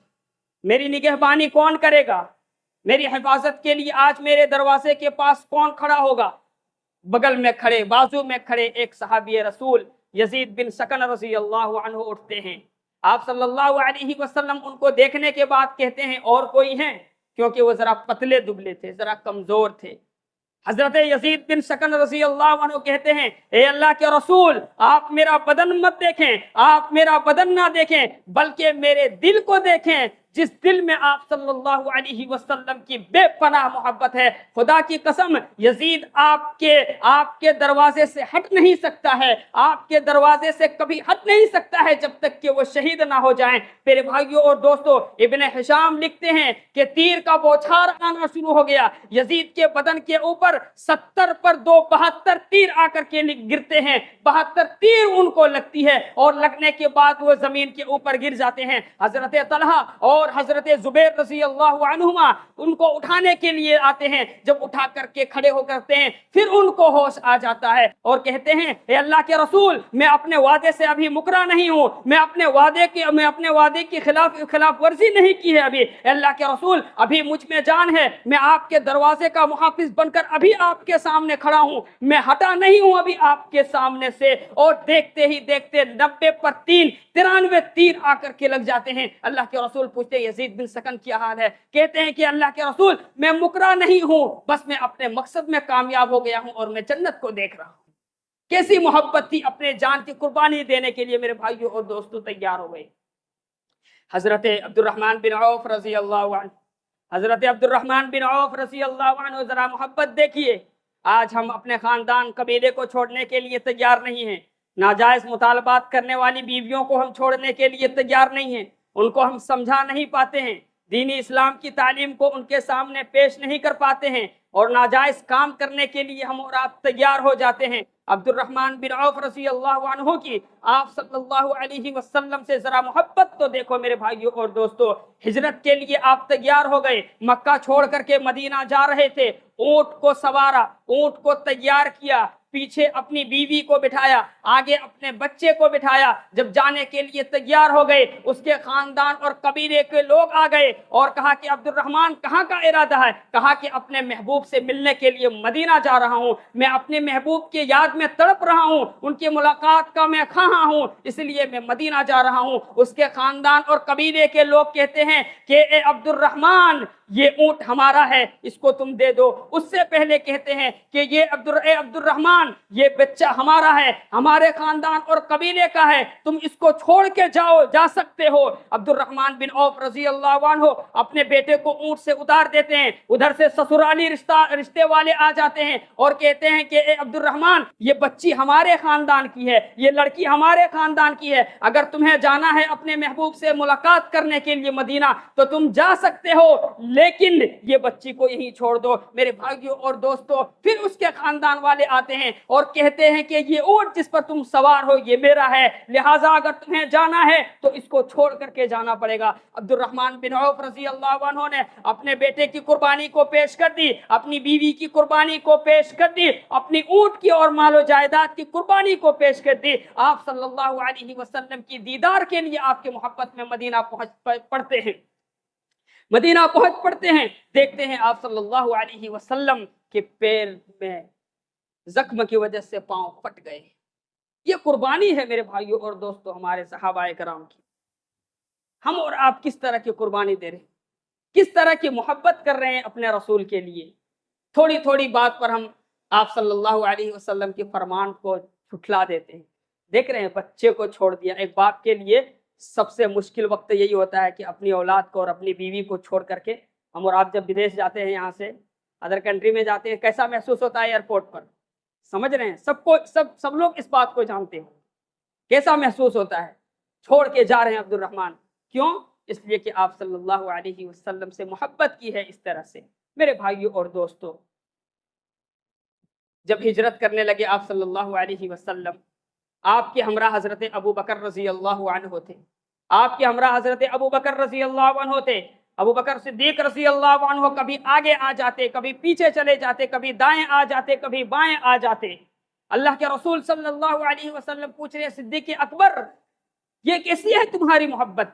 میری نگہبانی کون کرے گا، میری حفاظت کے لیے آج میرے دروازے کے پاس کون کھڑا ہوگا۔ بغل میں کھڑے، بازو میں کھڑے ایک صحابی رسول یزید بن سکن رضی اللہ عنہ اٹھتے ہیں۔ آپ صلی اللہ علیہ وسلم ان کو دیکھنے کے بعد کہتے ہیں اور کوئی ہیں، کیونکہ وہ ذرا پتلے دبلے تھے، ذرا کمزور تھے۔ حضرت یزید بن سکن رضی اللہ عنہ کہتے ہیں اے اللہ کے رسول، آپ میرا بدن مت دیکھیں، آپ میرا بدن نہ دیکھیں، بلکہ میرے دل کو دیکھیں، جس دل میں آپ صلی اللہ علیہ وسلم کی بے پناہ محبت ہے۔ خدا کی قسم یزید آپ کے دروازے سے ہٹ نہیں سکتا ہے، آپ کے دروازے سے کبھی ہٹ نہیں سکتا ہے جب تک کہ وہ شہید نہ ہو جائیں۔ میرے بھائیوں اور دوستو، ابن ہشام لکھتے ہیں کہ تیر کا بوچھار آنا شروع ہو گیا، یزید کے بدن کے اوپر 70 پر 72 تیر آ کر کے گرتے ہیں، 72 تیر ان کو لگتی ہے، اور لگنے کے بعد وہ زمین کے اوپر گر جاتے ہیں۔ حضرت طلحہ اور حضرت زبیر رضی اللہ عنہما ان کو اٹھانے کے لیے آتے ہیں، جب اٹھا کر کے کھڑے ہو کرتے ہیں پھر ان کو ہوش آ جاتا ہے اور کہتے ہیں اے اللہ کے رسول، میں اپنے وعدے سے ابھی مکرا نہیں ہوں، میں اپنے وعدے کی خلاف ورزی نہیں کی ہے ابھی، اے اللہ کے رسول ابھی مجھ میں جان ہے، میں آپ کے دروازے کا محافظ بن کر ابھی آپ کے سامنے کھڑا ہوں، میں ہٹا نہیں ہوں ابھی آپ کے سامنے سے۔ اور دیکھتے ہی دیکھتے 90 پر 93 تیر آ کر کے لگ جاتے ہیں۔ اللہ کے رسول پوچھتے یزید بن سکن کیا حال ہے؟ کہتے ہیں کہ اللہ کے رسول میں مکرا نہیں ہوں، بس میں اپنے مقصد میں کامیاب ہو گیا ہوں اور میں جنت کو دیکھ رہا ہوں۔ کیسی محبت تھی، اپنے جان کی قربانی دینے کے لیے میرے بھائیوں اور دوستوں تیار ہو گئے۔ حضرت عبد الرحمن بن عوف رضی اللہ عنہ، حضرت عبد الرحمن بن عوف رضی اللہ عنہ، ذرا محبت دیکھیے۔ آج ہم اپنے خاندان قبیلے کو چھوڑنے کے لیے تیار نہیں ہیں، ناجائز مطالبات کرنے والی بیویوں کو ہم چھوڑنے کے لیے تیار نہیں ہیں، ان کو ہم سمجھا نہیں پاتے ہیں، دینی اسلام کی تعلیم کو ان کے سامنے پیش نہیں کر پاتے ہیں، اور ناجائز کام کرنے کے لیے ہم اور آپ تیار ہو جاتے ہیں۔ عبد الرحمن بن عوف رضی اللہ عنہ کی آپ صلی اللہ علیہ وسلم سے ذرا محبت تو دیکھو میرے بھائیوں اور دوستو۔ ہجرت کے لیے آپ تیار ہو گئے، مکہ چھوڑ کر کے مدینہ جا رہے تھے، اونٹ کو سوارا، اونٹ کو تیار کیا، پیچھے اپنی بیوی کو بٹھایا، آگے اپنے بچے کو بٹھایا، جب جانے کے لیے تیار ہو گئے اس کے خاندان اور قبیلے کے لوگ آ گئے اور کہا کہ عبد الرحمن کہاں کا ارادہ ہے؟ کہا کہ اپنے محبوب سے ملنے کے لیے مدینہ جا رہا ہوں، میں اپنے محبوب کی یاد میں تڑپ رہا ہوں، ان کی ملاقات کا میں خواہاں ہوں، اس لیے میں مدینہ جا رہا ہوں۔ اس کے خاندان اور قبیلے کے لوگ کہتے ہیں کہ اے عبد الرحمن، یہ اونٹ ہمارا ہے، اس کو تم دے دو۔ اس سے پہلے کہتے ہیں کہ اے عبد الرحمن، یہ بچہ ہمارا ہے، ہمارے خاندان اور قبیلے کا ہے، تم اس کو چھوڑ کے جا سکتے ہو۔ عبد الرحمن بن عوف رضی اللہ عنہ اپنے بیٹے کو اونٹ سے اتار دیتے ہیں، ادھر سے سسرالی رشتے والے آ جاتے ہیں اور کہتے ہیں کہ اے عبد الرحمن، یہ بچی ہمارے خاندان کی ہے، یہ لڑکی ہمارے خاندان کی ہے، اگر تمہیں جانا ہے اپنے محبوب سے ملاقات کرنے کے لیے مدینہ تو تم جا سکتے ہو، لیکن یہ بچی کو یہیں چھوڑ دو۔ میرے بھائیوں اور دوستو، پھر اس کے خاندان والے آتے ہیں اور کہتے ہیں کہ یہ اونٹ جس پر تم سوار ہو یہ میرا ہے، لہٰذا اگر تمہیں جانا ہے تو اس کو چھوڑ کر کے جانا پڑے گا۔ عبد الرحمن بن عوف رضی اللہ عنہ نے اپنے بیٹے کی قربانی کو پیش کر دی، اپنی بیوی کی قربانی کو پیش کر دی، اپنی اونٹ کی اور مال و جائیداد کی قربانی کو پیش کر دی۔ آپ صلی اللہ علیہ وسلم کی دیدار کے لیے آپ کے محبت میں مدینہ پڑتے ہیں، مدینہ پہنچ پڑتے ہیں، دیکھتے ہیں آپ صلی اللہ علیہ وسلم کے پیر میں زخم کی وجہ سے پاؤں پھٹ گئے۔ یہ قربانی ہے میرے بھائیوں اور دوستو ہمارے صحابہ کرام کی۔ ہم اور آپ کس طرح کی قربانی دے رہے ہیں، کس طرح کی محبت کر رہے ہیں اپنے رسول کے لیے۔ تھوڑی تھوڑی بات پر ہم آپ صلی اللہ علیہ وسلم کے فرمان کو جھٹلا دیتے ہیں۔ دیکھ رہے ہیں بچے کو چھوڑ دیا۔ ایک باپ کے لیے سب سے مشکل وقت یہی ہوتا ہے کہ اپنی اولاد کو اور اپنی بیوی کو چھوڑ کر کے ہم اور آپ جب ودیش جاتے ہیں، یہاں سے ادر کنٹری میں جاتے ہیں، کیسا محسوس ہوتا ہے ایئرپورٹ پر؟ سمجھ رہے ہیں؟ سب لوگ اس بات کو جانتے ہیں کیسا محسوس ہوتا ہے۔ چھوڑ کے جا رہے ہیں عبد الرحمن، کیوں؟ اس لیے کہ آپ صلی اللہ علیہ وسلم سے محبت کی ہے اس طرح سے۔ میرے بھائیوں اور دوستو، جب ہجرت کرنے لگے آپ صلی اللہ علیہ وسلم، آپ کے ہمراہ حضرت ابو بکر رضی اللہ عنہ تھے، آپ کے ہمراہ حضرت ابو بکر رضی اللہ عنہ تھے۔ ابو بکر صدیق رضی اللہ عنہ کبھی آگے آ جاتے، کبھی پیچھے چلے جاتے، کبھی دائیں آ جاتے، کبھی بائیں آ جاتے۔ اللہ کے رسول صلی اللہ علیہ وسلم پوچھ رہے صدیق اکبر یہ کیسی ہے تمہاری محبت؟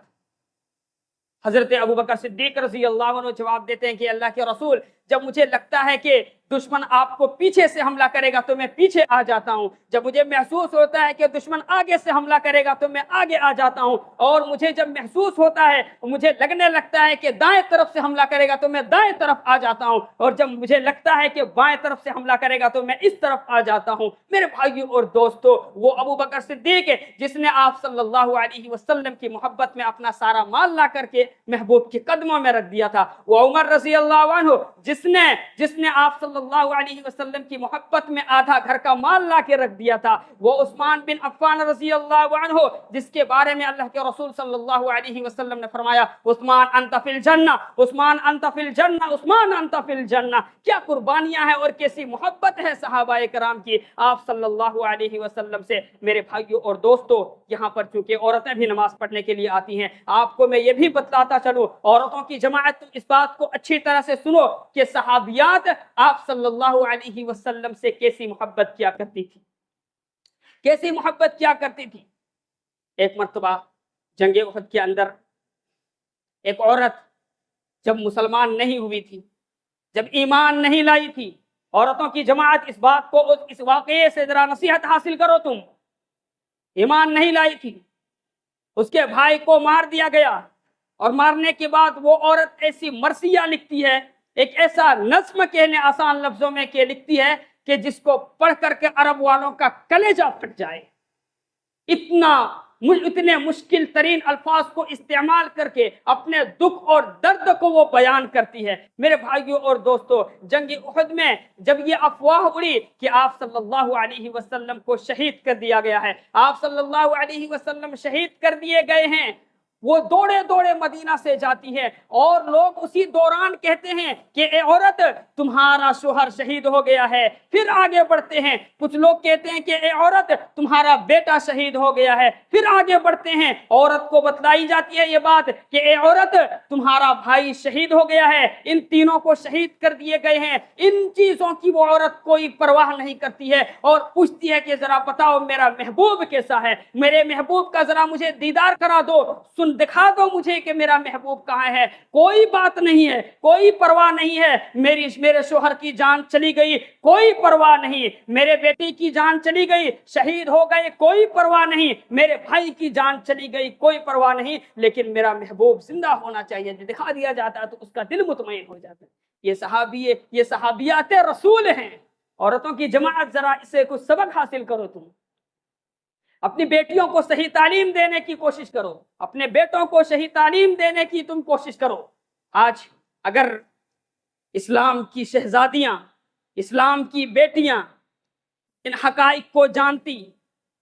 حضرت ابو بکر صدیق رضی اللہ عنہ جواب دیتے ہیں کہ اللہ کے رسول جب مجھے لگتا ہے کہ دشمن آپ کو پیچھے سے حملہ کرے گا تو میں پیچھے آ جاتا ہوں، جب مجھے محسوس ہوتا ہے کہ دشمن آگے سے حملہ کرے گا تو میں آگے آ جاتا ہوں، اور مجھے جب محسوس ہوتا ہے مجھے لگنے لگتا ہے کہ دائیں طرف سے حملہ کرے گا تو میں دائیں طرف آ جاتا ہوں، اور جب مجھے لگتا ہے کہ بائیں طرف سے حملہ کرے گا تو میں اس طرف آ جاتا ہوں۔ میرے بھائیوں اور دوستو، وہ ابو بکر صدیق ہے جس نے آپ صلی اللہ علیہ وسلم کی محبت میں اپنا سارا مال لا کر کے محبوب کے قدموں میں رکھ دیا تھا۔ وہ عمر رضی اللہ عنہ جس نے آپ صلی اللہ علیہ وسلم کی محبت میں آدھا گھر کا مال لا کے رکھ دیا تھا۔ وہ عثمان بن عفان رضی اللہ عنہ جس کے بارے میں اللہ کے رسول صلی اللہ علیہ وسلم نے فرمایا عثمان انت فی الجنہ، عثمان انت فی الجنہ، عثمان انت فی الجنہ۔ کیا قربانیاں ہیں اور کیسی محبت ہے صحابہ کرام کی آپ صلی اللہ علیہ وسلم سے۔ میرے بھائیوں اور دوستو، یہاں پر چونکہ عورتیں بھی نماز پڑھنے کے لیے آتی ہیں، آپ کو میں یہ بھی بتلاتا چلوں، عورتوں کی جماعت، تم اس بات کو اچھی طرح سے سنو کہ صحابیات آپ صلی اللہ علیہ وسلم سے کیسی محبت کیا کرتی تھی، کیسی محبت کیا کرتی تھی۔ ایک مرتبہ جنگ احد کے اندر ایک عورت جب مسلمان نہیں ہوئی تھی، جب ایمان نہیں لائی تھی، عورتوں کی جماعت اس بات کو، اس واقعے سے ذرا نصیحت حاصل کرو، تم ایمان نہیں لائی تھی، اس کے بھائی کو مار دیا گیا، اور مارنے کے بعد وہ عورت ایسی مرثیہ لکھتی ہے، ایک ایسا نظم کہنے آسان لفظوں میں کہ لکھتی ہے کہ جس کو پڑھ کر کے عرب والوں کا کلیجہ پھٹ جائے، اتنے مشکل ترین الفاظ کو استعمال کر کے اپنے دکھ اور درد کو وہ بیان کرتی ہے۔ میرے بھائیوں اور دوستو، جنگ احد میں جب یہ افواہ اڑی کہ آپ صلی اللہ علیہ وسلم کو شہید کر دیا گیا ہے، آپ صلی اللہ علیہ وسلم شہید کر دیے گئے ہیں، وہ دوڑے دوڑے مدینہ سے جاتی ہے، اور لوگ اسی دوران کہتے ہیں کہ اے عورت تمہارا شوہر شہید ہو گیا ہے۔ پھر آگے بڑھتے ہیں، کچھ لوگ کہتے ہیں کہ اے عورت تمہارا بیٹا شہید ہو گیا ہے۔ پھر آگے بڑھتے ہیں، عورت کو بتلائی جاتی ہے یہ بات کہ اے عورت تمہارا بھائی شہید ہو گیا ہے، ان تینوں کو شہید کر دیے گئے ہیں۔ ان چیزوں کی وہ عورت کوئی پرواہ نہیں کرتی ہے، اور پوچھتی ہے کہ ذرا بتاؤ میرا محبوب کیسا ہے، میرے محبوب کا ذرا مجھے دیدار کرا دو، دکھا دو مجھے کہ میرا محبوب کہاں ہے۔ کوئی بات نہیں ہے، کوئی پرواہ نہیں ہے، میرے شوہر کی جان چلی گئی، کوئی پرواہ نہیں، میرے بیٹی کی جان چلی گئی، شہید ہو گئے، کوئی پرواہ نہیں، میرے بھائی کی جان چلی گئی، کوئی پرواہ نہیں، لیکن میرا محبوب زندہ ہونا چاہیے۔ جو دکھا دیا جاتا ہے تو اس کا دل مطمئن ہو جاتا ہے۔ یہ صحابیات رسول ہیں۔ عورتوں کی جماعت، ذرا اسے کچھ سبق حاصل کرو، تم اپنی بیٹیوں کو صحیح تعلیم دینے کی کوشش کرو، اپنے بیٹوں کو صحیح تعلیم دینے کی تم کوشش کرو۔ آج اگر اسلام کی شہزادیاں، اسلام کی بیٹیاں ان حقائق کو جانتی،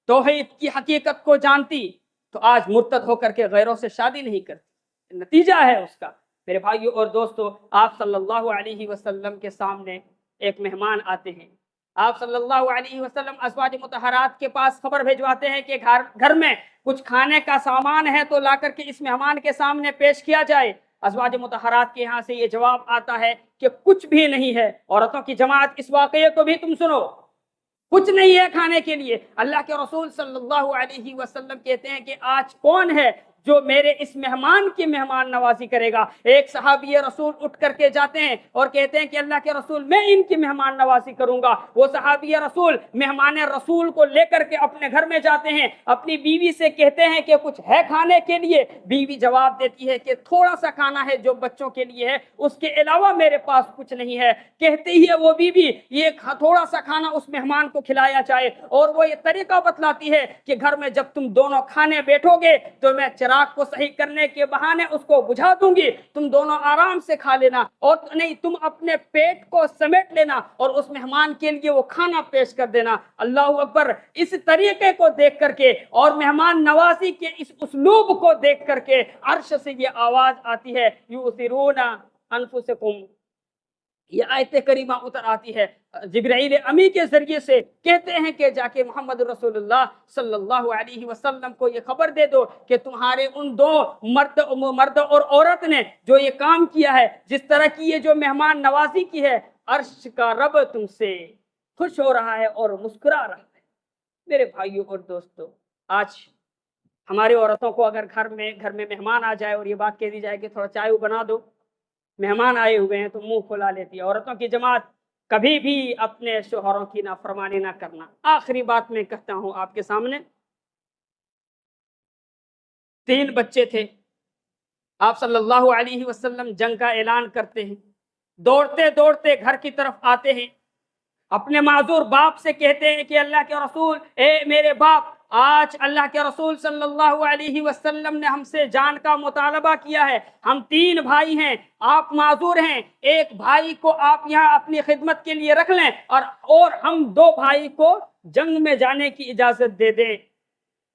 توحید کی حقیقت کو جانتی، تو آج مرتد ہو کر کے غیروں سے شادی نہیں کرتی۔ نتیجہ ہے اس کا۔ میرے بھائیوں اور دوستو، آپ صلی اللہ علیہ وسلم کے سامنے ایک مہمان آتے ہیں، آپ صلی اللہ علیہ وسلم ازواج مطہرات کے پاس خبر بھیجواتے ہیں کہ گھر میں کچھ کھانے کا سامان ہے تو لا کر کے اس مہمان کے سامنے پیش کیا جائے۔ ازواج مطہرات کے یہاں سے یہ جواب آتا ہے کہ کچھ بھی نہیں ہے۔ عورتوں کی جماعت، اس واقعے کو بھی تم سنو، کچھ نہیں ہے کھانے کے لیے۔ اللہ کے رسول صلی اللہ علیہ وسلم کہتے ہیں کہ آج کون ہے جو میرے اس مہمان کی مہمان نوازی کرے گا؟ ایک صحابی رسول اٹھ کر کے جاتے ہیں اور کہتے ہیں کہ اللہ کے رسول میں ان کی مہمان نوازی کروں گا۔ وہ صحابی رسول مہمان رسول کو لے کر کے اپنے گھر میں جاتے ہیں، اپنی بیوی سے کہتے ہیں کہ کچھ ہے کھانے کے لیے؟ بیوی جواب دیتی ہے کہ تھوڑا سا کھانا ہے جو بچوں کے لیے ہے، اس کے علاوہ میرے پاس کچھ نہیں ہے۔ کہتے ہی ہے وہ بیوی یہ تھوڑا سا کھانا اس مہمان کو کھلایا جائے، اور وہ یہ طریقہ بتلاتی ہے کہ گھر میں جب تم دونوں کھانے بیٹھو گے تو میں چراغ کو صحیح کرنے کے بہانے اس کو بجھا دوں گی، تم دونوں آرام سے کھا لینا، اور نہیں تم اپنے پیٹ کو سمیٹ لینا اور اس مہمان کے لیے وہ کھانا پیش کر دینا۔ اللہ اکبر! اس طریقے کو دیکھ کر کے اور مہمان نوازی کے اس اسلوب کو دیکھ کر کے عرش سے یہ آواز آتی ہے، یؤثرون انفسکم، یہ آیت کریمہ اتر آتی ہے، جبرائیل امی کے ذریعے سے کہتے ہیں کہ جا کے محمد رسول اللہ صلی اللہ علیہ وسلم کو یہ خبر دے دو کہ تمہارے ان دو مرد اور عورت نے جو یہ کام کیا ہے، جس طرح کی یہ جو مہمان نوازی کی ہے، عرش کا رب تم سے خوش ہو رہا ہے اور مسکرا رہا ہے۔ میرے بھائیوں اور دوستو، آج ہماری عورتوں کو اگر گھر میں مہمان آ جائے اور یہ بات کہہ دی جائے کہ تھوڑا چائے بنا دو، مہمان آئے ہوئے ہیں تو منہ کھلا لیتی ہے۔ عورتوں کی جماعت کبھی بھی اپنے شوہروں کی نافرمانی نہ کرنا۔ آخری بات میں کہتا ہوں آپ کے سامنے، 3 بچے تھے، آپ صلی اللہ علیہ وسلم جنگ کا اعلان کرتے ہیں، دوڑتے دوڑتے گھر کی طرف آتے ہیں، اپنے معذور باپ سے کہتے ہیں کہ اللہ کے رسول، اے میرے باپ، آج اللہ کے رسول صلی اللہ علیہ وسلم نے ہم سے جان کا مطالبہ کیا ہے، ہم 3 بھائی ہیں، آپ معذور ہیں، ایک بھائی کو آپ یہاں اپنی خدمت کے لیے رکھ لیں اور ہم 2 بھائی کو جنگ میں جانے کی اجازت دے دیں۔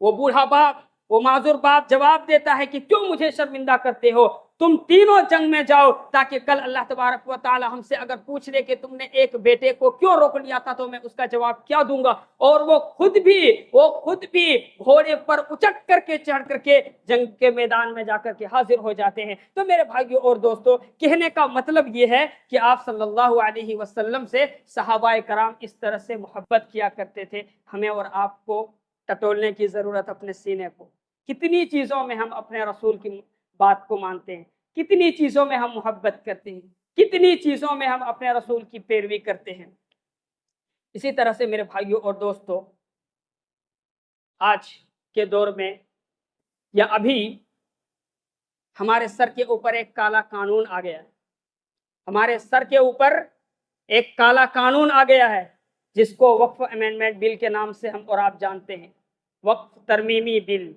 وہ بوڑھا باپ، وہ معذور باپ جواب دیتا ہے کہ کیوں مجھے شرمندہ کرتے ہو، تم تینوں جنگ میں جاؤ، تاکہ کل اللہ تبارک و تعالی ہم سے اگر پوچھ لے کہ تم نے ایک بیٹے کو کیوں روک لیا تھا تو میں اس کا جواب کیا دوں گا۔ اور وہ خود بھی گھوڑے پر اچک کر کے چڑھ کر کے جنگ کے میدان میں جا کر کے حاضر ہو جاتے ہیں۔ تو میرے بھائیوں اور دوستو، کہنے کا مطلب یہ ہے کہ آپ صلی اللہ علیہ وسلم سے صحابہ کرام اس طرح سے محبت کیا کرتے تھے۔ ہمیں اور آپ کو ٹٹولنے کی ضرورت اپنے سینے کو۔ کتنی چیزوں میں ہم اپنے رسول کی بات کو مانتے ہیں، کتنی چیزوں میں ہم محبت کرتے ہیں، کتنی چیزوں میں ہم اپنے رسول کی پیروی کرتے ہیں۔ اسی طرح سے میرے بھائیوں اور دوستو، آج کے دور میں یا ابھی ہمارے سر کے اوپر ایک کالا قانون آ گیا ہے، ہمارے سر کے اوپر ایک کالا قانون آ گیا ہے جس کو وقف امینڈمنٹ بل کے نام سے ہم اور آپ جانتے ہیں، وقف ترمیمی بل۔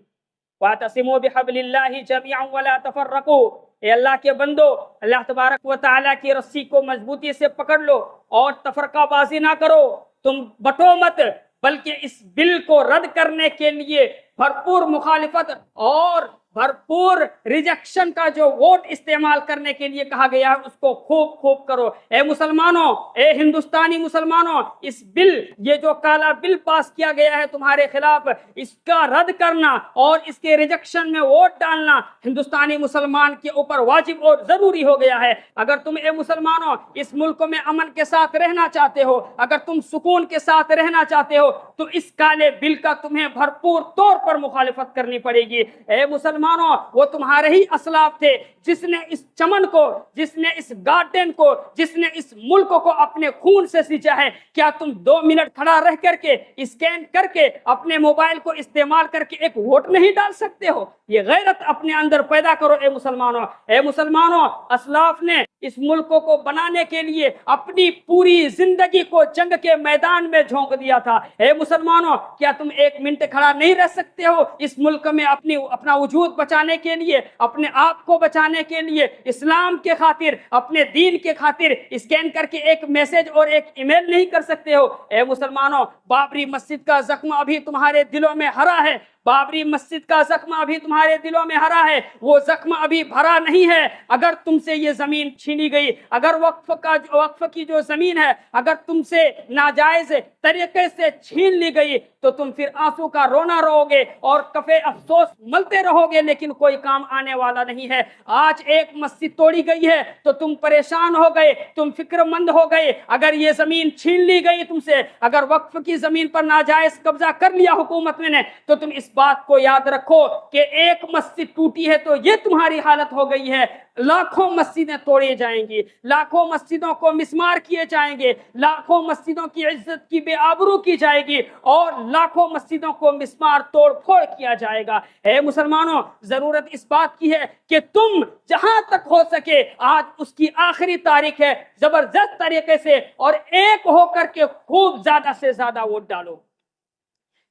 وَاعْتَصِمُوا بِحَبْلِ اللَّهِ جَمِيعًا وَلَا تَفَرَّقُوا، اے اللہ کے بندو، اللہ تبارک و تعالیٰ کی رسی کو مضبوطی سے پکڑ لو اور تفرقہ بازی نہ کرو، تم بٹو مت، بلکہ اس بل کو رد کرنے کے لیے بھرپور مخالفت اور بھرپور ریجیکشن کا جو ووٹ استعمال کرنے کے لیے کہا گیا ہے اس کو خوب کرو۔ اے مسلمانوں، اے ہندوستانی مسلمانوں، اس بل، یہ جو کالا بل پاس کیا گیا ہے تمہارے خلاف، اس کا رد کرنا اور اس کے ریجیکشن میں ووٹ ڈالنا ہندوستانی مسلمان کے اوپر واجب اور ضروری ہو گیا ہے۔ اگر تم اے مسلمانوں اس ملک میں امن کے ساتھ رہنا چاہتے ہو، اگر تم سکون کے ساتھ رہنا چاہتے ہو تو اس کالے بل کا تمہیں بھرپور طور پر مخالفت کرنی پڑے گی۔ اے مسلمانوں، وہ تمہارے ہی اسلاف تھے جس نے اس چمن کو، جس نے اس گارڈن کو، جس نے اس ملک کو اپنے خون سے سینچا ہے۔ کیا تم 2 منٹ کھڑا رہ کر کے اسکین کر کے اپنے موبائل کو استعمال کر کے ایک ووٹ نہیں ڈال سکتے ہو؟ یہ غیرت اپنے اندر پیدا کرو اے مسلمانوں۔ اے مسلمانوں، اسلاف نے اس ملک کو بنانے کے لیے اپنی پوری زندگی کو جنگ کے میدان میں جھونک دیا تھا۔ اے مسلمانوں، کیا تم 1 منٹ کھڑا نہیں رہ سکتے ہو اس ملک میں اپنا وجود بچانے کے لیے، اپنے آپ کو بچانے کے لیے، اسلام کے خاطر، اپنے دین کے خاطر اسکین کر کے ایک میسج اور ایک ای میل نہیں کر سکتے ہو؟ اے مسلمانوں، بابری مسجد کا زخم ابھی تمہارے دلوں میں ہرا ہے، بابری مسجد کا زخم ابھی تمہارے دلوں میں ہرا ہے، وہ زخم ابھی بھرا نہیں ہے۔ اگر تم سے یہ زمین چھینی گئی، اگر وقف کی جو زمین ہے اگر تم سے ناجائز طریقے سے چھین لی گئی تو تم پھر آنسو کا رونا رو گے اور کفے افسوس ملتے رہو گے، لیکن کوئی کام آنے والا نہیں ہے۔ آج ایک مسجد توڑی گئی ہے تو تم پریشان ہو گئے، تم فکر مند ہو گئے۔ اگر یہ زمین چھین لی گئی تم سے، اگر وقف کی زمین پر ناجائز قبضہ کر لیا حکومت نے تو تم اس بات کو یاد رکھو کہ ایک مسجد ٹوٹی ہے تو یہ تمہاری حالت ہو گئی ہے۔ لاکھوں مسجدیں توڑی جائیں گی، لاکھوں مسجدوں کو مسمار کیے جائیں گے، لاکھوں مسجدوں کی عزت کی بے آبرو کی جائے گی اور لاکھوں مسجدوں کو مسمار توڑ پھوڑ کیا جائے گا۔ اے مسلمانوں، ضرورت اس بات کی ہے کہ تم جہاں تک ہو سکے، آج اس کی آخری تاریخ ہے، زبردست طریقے سے اور ایک ہو کر کے خوب زیادہ سے زیادہ ووٹ ڈالو۔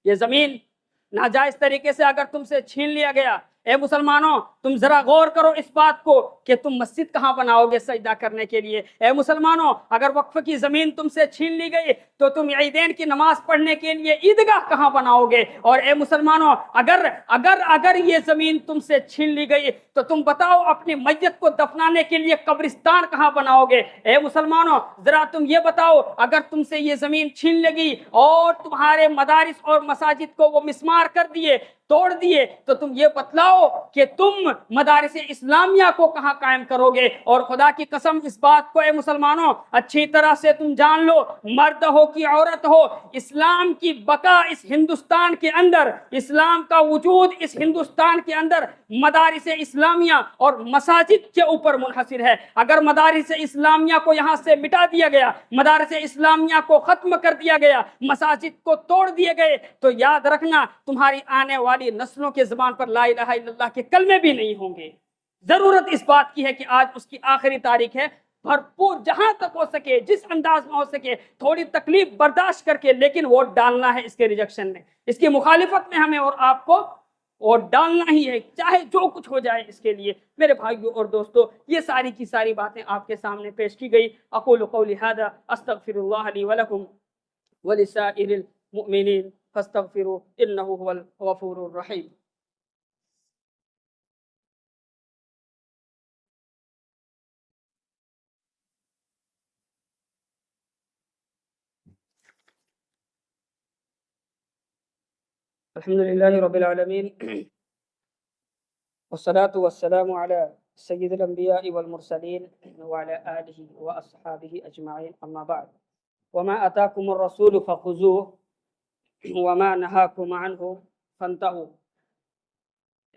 یہ زمین ناجائز طریقے سے اگر تم سے چھین لیا گیا، اے مسلمانوں تم ذرا غور کرو اس بات کو کہ تم مسجد کہاں بناؤ گے سجدہ کرنے کے لیے؟ اے مسلمانوں اگر وقف کی زمین تم سے چھین لی گئی تو تم عیدین کی نماز پڑھنے کے لیے عیدگاہ کہاں بناؤ گے؟ اور اے مسلمانوں اگر یہ زمین تم سے چھین لی گئی تو تم بتاؤ اپنی میت کو دفنانے کے لیے قبرستان کہاں بناؤ گے؟ اے مسلمانوں ذرا تم یہ بتاؤ اگر تم سے یہ زمین چھین لگی اور تمہارے مدارس اور مساجد کو وہ مسمار کر دیے، توڑ دیے، تو تم یہ بتلاؤ کہ تم مدارس اسلامیہ کو کہاں قائم کرو گے؟ اور خدا کی قسم اس بات کو اے مسلمانوں اچھی طرح سے تم جان لو، مرد ہو کہ عورت ہو، اسلام کی بقا اس ہندوستان کے اندر، اسلام کا وجود اس ہندوستان کے اندر مدارس اسلامیہ اور مساجد کے اوپر منحصر ہے۔ اگر مدارس اسلامیہ کو یہاں سے مٹا دیا گیا، مدارس اسلامیہ کو ختم کر دیا گیا، مساجد کو توڑ دیے گئے، تو یاد رکھنا تمہاری آنے والی نسلوں کے زبان پر لا الہ الا اللہ کے کلمے بھی نہیں ہوں گے۔ ضرورت اس بات کی ہے کہ آج اس کی آخری تاریخ ہے، بھرپور جہاں تک ہو سکے، جس انداز میں ہو سکے، تھوڑی تکلیف برداشت کر کے لیکن ووٹ ڈالنا ہے اس کے ریجیکشن میں، اس کی مخالفت میں ہمیں اور آپ کو ووٹ ڈالنا ہی ہے، چاہے جو کچھ ہو جائے اس کے لیے۔ میرے بھائیوں اور دوستو، یہ ساری کی ساری باتیں آپ کے سامنے پیش کی گئی۔ اقول قولی ھذا استغفر اللہ لی ولکم ولسائر المؤمنین فاستغفروا انہ هو الغفور الرحیم۔ الحمد للہ رب العالمین والصلاة والسلام علی سید الانبیاء والمرسلین وعلی آلہ واصحابہ اجمعین، اما بعد، وما اتاکم الرسول فخذوه وما نہاکم عنہ فانتہوا۔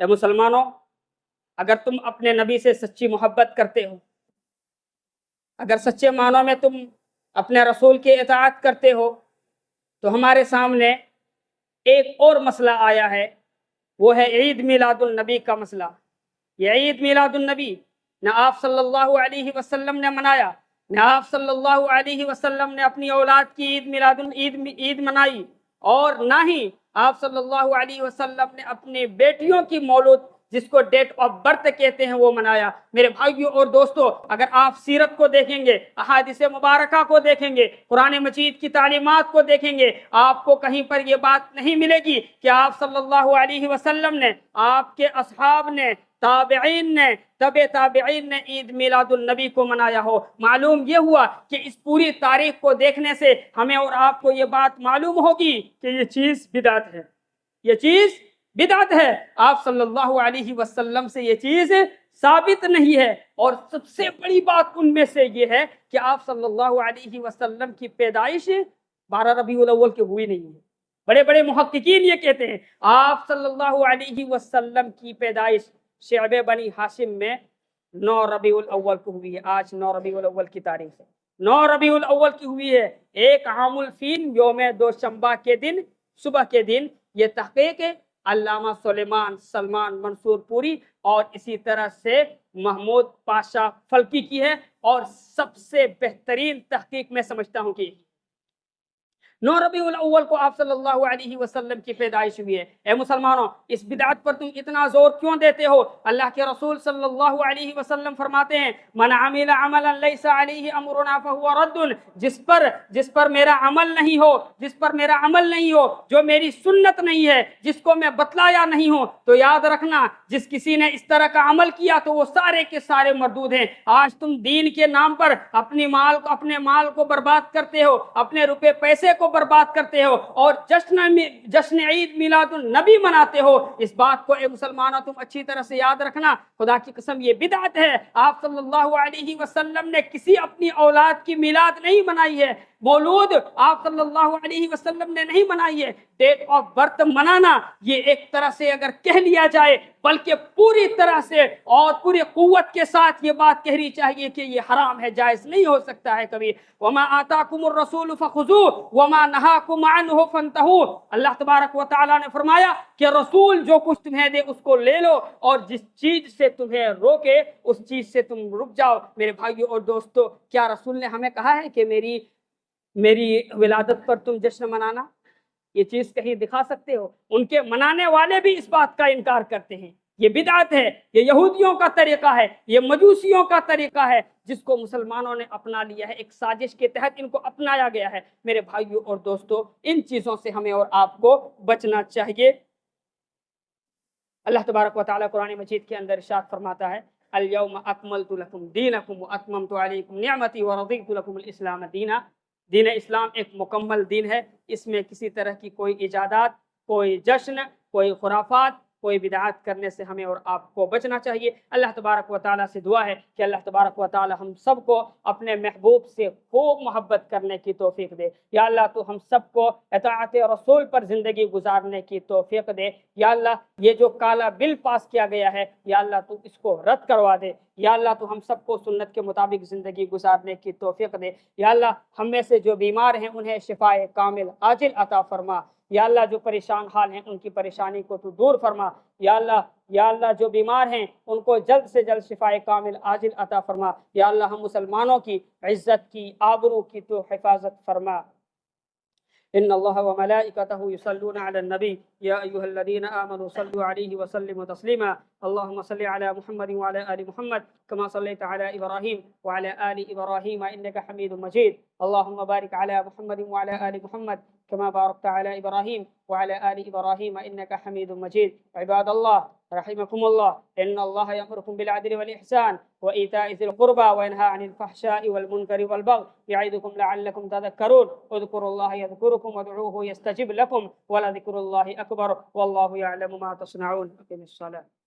اے مسلمانوں اگر تم اپنے نبی سے سچی محبت کرتے ہو، اگر سچے معنوں میں تم اپنے رسول کی اطاعت کرتے ہو، تو ہمارے سامنے ایک اور مسئلہ آیا ہے، وہ ہے عید میلاد النبی کا مسئلہ۔ یہ عید میلاد النبی نہ آپ صلی اللہ علیہ وسلم نے منایا، نہ آپ صلی اللہ علیہ وسلم نے اپنی اولاد کی عید منائی، اور نہ ہی آپ صلی اللہ علیہ وسلم نے اپنی بیٹیوں کی مولود جس کو ڈیٹ آف برتھ کہتے ہیں وہ منایا۔ میرے بھائیوں اور دوستو، اگر آپ سیرت کو دیکھیں گے، احادیث مبارکہ کو دیکھیں گے، قرآن مجید کی تعلیمات کو دیکھیں گے، آپ کو کہیں پر یہ بات نہیں ملے گی کہ آپ صلی اللہ علیہ وسلم نے، آپ کے اصحاب نے، تابعین نے، تبع تابعین نے عید میلاد النبی کو منایا ہو۔ معلوم یہ ہوا کہ اس پوری تاریخ کو دیکھنے سے ہمیں اور آپ کو یہ بات معلوم ہوگی کہ یہ چیز بدعت ہے، یہ چیز بدعت ہے۔ آپ صلی اللہ علیہ وسلم سے یہ چیز ثابت نہیں ہے، اور سب سے بڑی بات ان میں سے یہ ہے کہ آپ صلی اللہ علیہ وسلم کی پیدائش 12 ربیع الاول کی ہوئی نہیں ہے۔ بڑے بڑے محققین یہ کہتے ہیں آپ صلی اللہ علیہ وسلم کی پیدائش شعب بنی ہاشم میں 9 ربیع الاول کو ہوئی ہے۔ آج 9 ربیع الاول کی تاریخ ہے، 9 ربیع الاول کی ہوئی ہے، ایک عام الفین یوم دوشنبہ کے دن صبح کے دن۔ یہ تحقیق علامہ سلمان منصور پوری اور اسی طرح سے محمود پاشا فلکی کی ہے، اور سب سے بہترین تحقیق میں سمجھتا ہوں کہ 9 ربیع الاول کو آپ صلی اللہ علیہ وسلم کی پیدائش ہوئی ہے۔ اے مسلمانوں اس بدعت پر تم اتنا زور کیوں دیتے ہو؟ اللہ کے رسول صلی اللہ علیہ وسلم فرماتے ہیں من عمل عملا لیس علیہ امرنا فہو رد، جس پر میرا عمل نہیں ہو، جس پر میرا عمل نہیں ہو، جو میری سنت نہیں ہے، جس کو میں بتلایا نہیں ہوں، تو یاد رکھنا جس کسی نے اس طرح کا عمل کیا تو وہ سارے کے سارے مردود ہیں۔ آج تم دین کے نام پر اپنے مال کو برباد کرتے ہو، اپنے روپے پیسے کو برباد کرتے ہو، اور جشن عید میلاد النبی مناتے ہو۔ اس بات کو اے مسلمانوں تم اچھی طرح سے یاد رکھنا، خدا کی قسم یہ بدعت ہے۔ آپ صلی اللہ علیہ وسلم نے کسی اپنی اولاد کی میلاد نہیں منائی ہے، مولود آپ صلی اللہ علیہ وسلم نے نہیں منائی ہے۔ ڈیٹ آف برتھ منانا یہ ایک طرح سے اگر کہہ لیا جائے، بلکہ پوری طرح سے اور پوری قوت کے ساتھ یہ بات کہنی چاہیے کہ یہ حرام ہے، جائز نہیں ہو سکتا ہے کبھی۔ وما آتاکم الرسول فخذوه وما نہاکم عنہ فانتہوا۔ اللہ تبارک و تعالیٰ نے فرمایا کہ رسول جو کچھ تمہیں دے اس کو لے لو، اور جس چیز سے تمہیں روکے اس چیز سے تم رک جاؤ۔ میرے بھائیوں اور دوستو، کیا رسول نے ہمیں کہا ہے کہ میری ولادت پر تم جشن منانا؟ یہ چیز کہیں دکھا سکتے ہو؟ ان کے منانے والے بھی اس بات کا انکار کرتے ہیں، یہ بدعت ہے، یہ یہودیوں کا طریقہ ہے، یہ مجوسیوں کا طریقہ ہے، جس کو مسلمانوں نے اپنا لیا ہے، ایک سازش کے تحت ان کو اپنایا گیا ہے۔ میرے بھائیوں اور دوستو، ان چیزوں سے ہمیں اور آپ کو بچنا چاہیے۔ اللہ تبارک و تعالیٰ قرآن مجید کے اندر ارشاد فرماتا ہے الیوم اکملت لکم دینکم واتممت علیکم نعمتی ورضیت لکم الاسلام دینا۔ دین اسلام ایک مکمل دین ہے، اس میں کسی طرح کی کوئی ایجادات، کوئی جشن، کوئی خرافات، کوئی بدعات کرنے سے ہمیں اور آپ کو بچنا چاہیے۔ اللہ تبارک و تعالیٰ سے دعا ہے کہ اللہ تبارک و تعالیٰ ہم سب کو اپنے محبوب سے خوب محبت کرنے کی توفیق دے۔ یا اللہ تو ہم سب کو اطاعت رسول پر زندگی گزارنے کی توفیق دے۔ یا اللہ یہ جو کالا بل پاس کیا گیا ہے، یا اللہ تو اس کو رد کروا دے۔ یا اللہ تو ہم سب کو سنت کے مطابق زندگی گزارنے کی توفیق دے۔ یا اللہ ہم میں سے جو بیمار ہیں انہیں شفائے کامل عاجل عطا فرما۔ یا اللہ جو پریشان حال ہیں ان کی پریشانی کو تو دور فرما۔ یا اللہ جو بیمار ہیں ان کو جلد سے جلد شفائے کامل عاجل عطا فرما۔ یا اللہ ہم مسلمانوں کی عزت کی، آبرو کی تو حفاظت فرما۔ ان الله وملائكته يصلون على النبي يا ايها الذين امنوا صلوا عليه وسلموا تسليما اللهم صل على محمد وعلى ال محمد كما صليت على ابراهيم وعلى ال ابراهيم انك حميد مجيد اللهم بارك على محمد وعلى ال محمد كما باركت على ابراهيم وعلى ال ابراهيم انك حميد مجيد عباد الله رحمكم الله ان الله يأمركم بالعدل والاحسان وايتاء ذي القربى وينهى عن الفحشاء والمنكر والبغي يعظكم لعلكم تذكرون اذكروا الله يذكركم وادعوه يستجب لكم ولذكر الله اكبر والله يعلم ما تصنعون. اقم الصلاة.